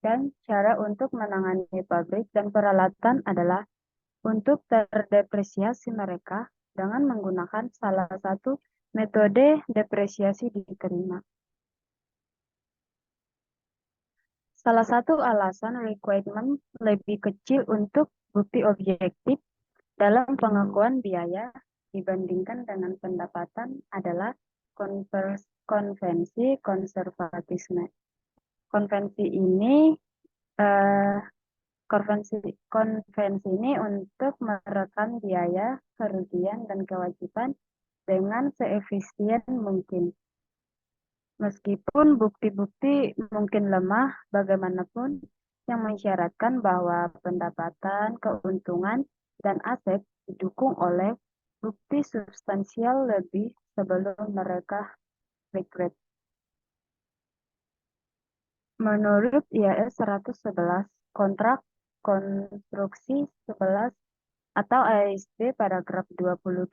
Dan cara untuk menangani pabrik dan peralatan adalah untuk terdepresiasi mereka dengan menggunakan salah satu metode depresiasi diterima. Salah satu alasan requirement lebih kecil untuk bukti objektif dalam pengakuan biaya dibandingkan dengan pendapatan adalah konvensi konservatisme. Konvensi ini untuk merekam biaya, kerugian, dan kewajiban dengan seefisien mungkin. Meskipun bukti-bukti mungkin lemah, bagaimanapun yang mensyaratkan bahwa pendapatan, keuntungan, dan aset didukung oleh bukti substansial lebih sebelum mereka regret. Menurut IAS 111, kontrak konstruksi 11 atau ASB paragraf 22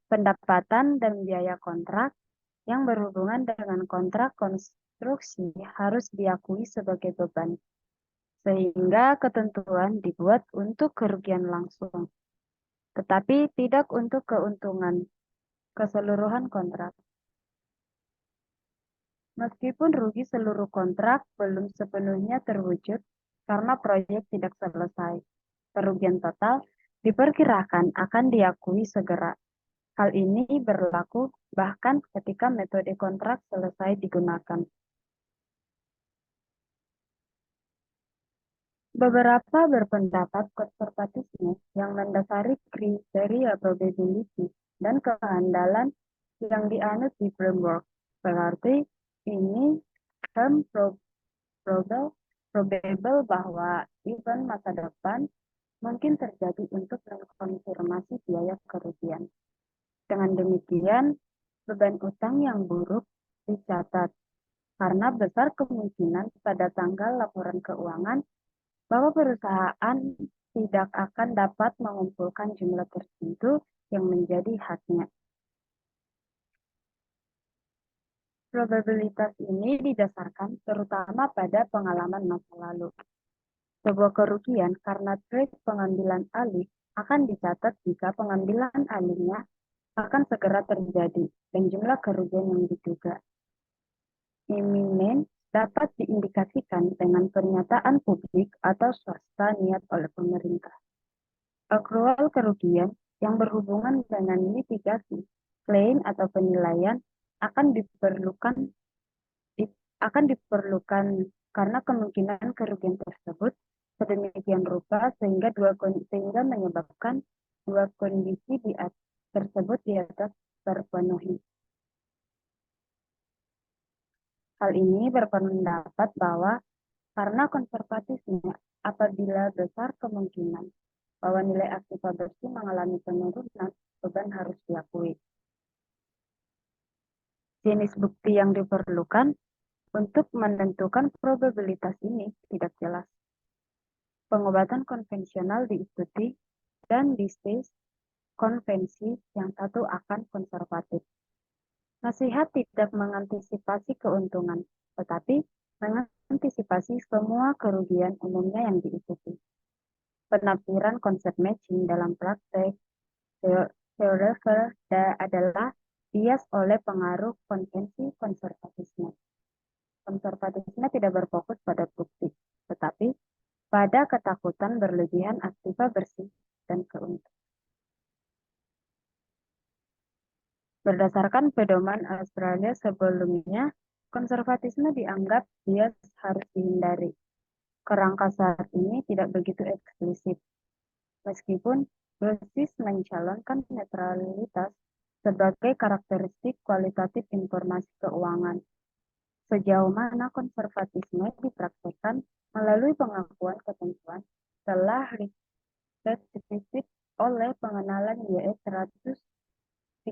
pendapatan dan biaya kontrak yang berhubungan dengan kontrak konstruksi harus diakui sebagai beban, sehingga ketentuan dibuat untuk kerugian langsung, tetapi tidak untuk keuntungan keseluruhan kontrak. Meskipun rugi seluruh kontrak belum sepenuhnya terwujud karena proyek tidak selesai, kerugian total diperkirakan akan diakui segera. Hal ini berlaku bahkan ketika metode kontrak selesai digunakan. Beberapa berpendapat konservatisme yang mendasari kriteria probability dan kehandalan yang dianut di framework. Berarti ini probable bahwa event masa depan mungkin terjadi untuk mengkonfirmasi biaya kerugian. Dengan demikian, beban utang yang buruk dicatat karena besar kemungkinan pada tanggal laporan keuangan bahwa perusahaan tidak akan dapat mengumpulkan jumlah tertentu yang menjadi haknya. Probabilitas ini didasarkan terutama pada pengalaman masa lalu. Sebuah kerugian karena trik pengambilan alih akan dicatat jika pengambilan alihnya akan segera terjadi dan jumlah kerugian yang diduga iminen dapat diindikasikan dengan pernyataan publik atau swasta niat oleh pemerintah. Akrual kerugian yang berhubungan dengan mitigasi, klaim atau penilaian akan diperlukan karena kemungkinan kerugian tersebut sedemikian rupa sehingga menyebabkan dua kondisi tersebut di atas terpenuhi. Hal ini berpendapat bahwa karena konservatisme, apabila besar kemungkinan bahwa nilai aktiva bersih mengalami penurunan, beban harus diakui. Jenis bukti yang diperlukan untuk menentukan probabilitas ini tidak jelas. Pengobatan konvensional diikuti dan bisnis konvensi yang satu akan konservatif. Nasihat tidak mengantisipasi keuntungan, tetapi mengantisipasi semua kerugian umumnya yang diikuti. Penafsiran konsep matching dalam praktek theoretical adalah bias oleh pengaruh konvensi konservatisme. Konservatisme tidak berfokus pada bukti, tetapi pada ketakutan berlebihan aktiva bersih dan keuntungan. Berdasarkan pedoman Australia sebelumnya, konservatisme dianggap bias harus dihindari. Kerangka saat ini tidak begitu eksplisit. Meskipun Bersis mencalonkan netralitas sebagai karakteristik kualitatif informasi keuangan. Sejauh mana konservatisme dipraktekkan melalui pengakuan ketentuan telah dispesifik oleh pengenalan IAS 137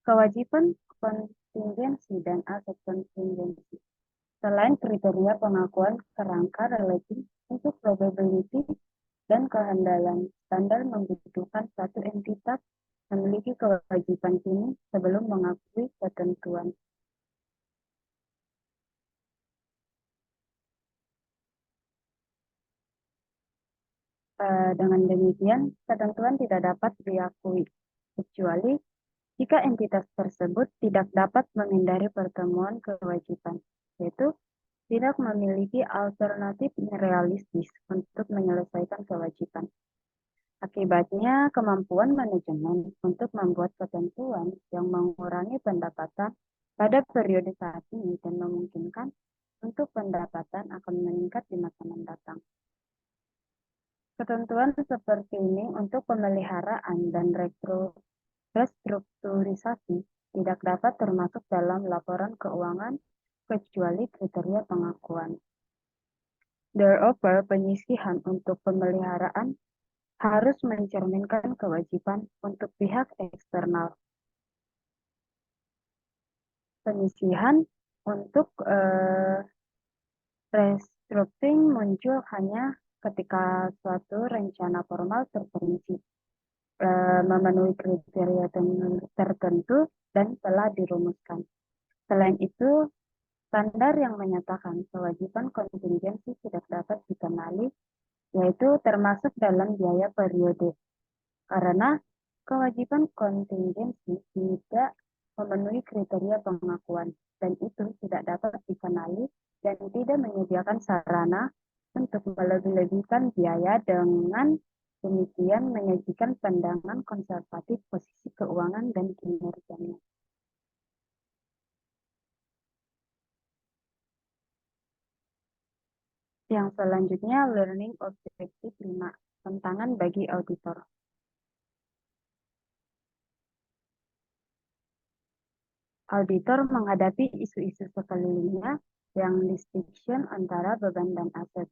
kewajiban kontingensi dan aset kontingensi. Selain kriteria pengakuan kerangka relatif untuk probability dan kehandalan, standar membutuhkan satu entitas memiliki kewajiban ini sebelum mengakui ketentuan. Dengan demikian, ketentuan tidak dapat diakui, kecuali jika entitas tersebut tidak dapat menghindari pertemuan kewajiban, yaitu tidak memiliki alternatif realistis untuk menyelesaikan kewajiban. Akibatnya, kemampuan manajemen untuk membuat ketentuan yang mengurangi pendapatan pada periode saat ini dan memungkinkan untuk pendapatan akan meningkat di masa mendatang. Ketentuan seperti ini untuk pemeliharaan dan restrukturisasi tidak dapat termasuk dalam laporan keuangan kecuali kriteria pengakuan. Moreover, penyisihan untuk pemeliharaan harus mencerminkan kewajiban untuk pihak eksternal. Penyisihan untuk restructuring muncul hanya ketika suatu rencana formal terperinci, memenuhi kriteria tertentu dan telah dirumuskan. Selain itu, standar yang menyatakan kewajiban kontingensi tidak dapat dikenali, yaitu termasuk dalam biaya periode, karena kewajiban kontingensi tidak memenuhi kriteria pengakuan, dan itu tidak dapat dikenali dan tidak menyediakan sarana untuk melebih-lebihkan biaya, dengan demikian menyajikan pandangan konservatif posisi keuangan dan kinerjanya. Yang selanjutnya, learning objective 5, tantangan bagi auditor. Auditor menghadapi isu-isu sekelilingnya yang distinction antara beban dan aset,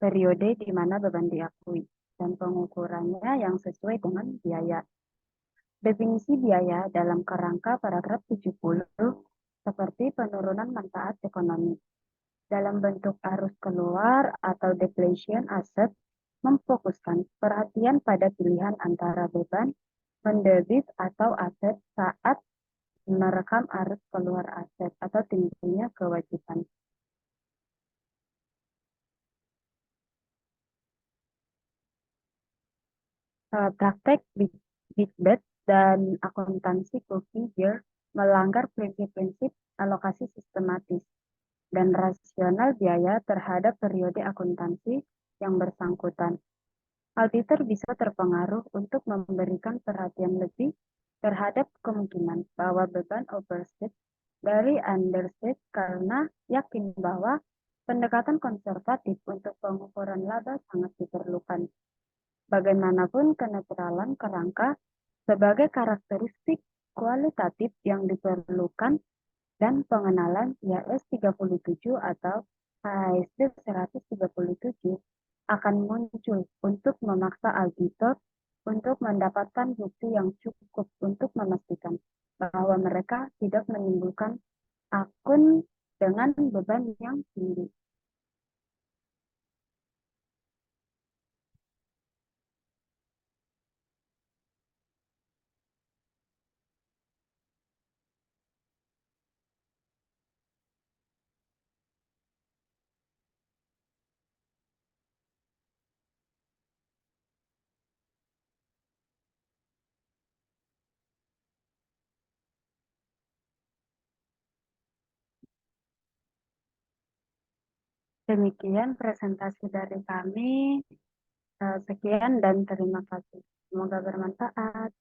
periode di mana beban diakui, dan pengukurannya yang sesuai dengan biaya. Definisi biaya dalam kerangka paragraf 70 seperti penurunan manfaat ekonomi dalam bentuk arus keluar atau depletion aset memfokuskan perhatian pada pilihan antara beban, mendebit atau aset saat merekam arus keluar aset atau tingginya kewajiban. Praktek Big Bet dan akuntansi cookie year melanggar prinsip-prinsip alokasi sistematis dan rasional biaya terhadap periode akuntansi yang bersangkutan. Auditor bisa terpengaruh untuk memberikan perhatian lebih terhadap kemungkinan bahwa beban overstate dari understate karena yakin bahwa pendekatan konservatif untuk pengukuran laba sangat diperlukan. Bagaimanapun, kenetralan kerangka sebagai karakteristik kualitatif yang diperlukan dan pengenalan IAS 37 atau HASD 137 akan muncul untuk memaksa auditor untuk mendapatkan bukti yang cukup untuk memastikan bahwa mereka tidak menimbulkan akun dengan beban yang tinggi. Demikian presentasi dari kami. Sekian dan terima kasih. Semoga bermanfaat.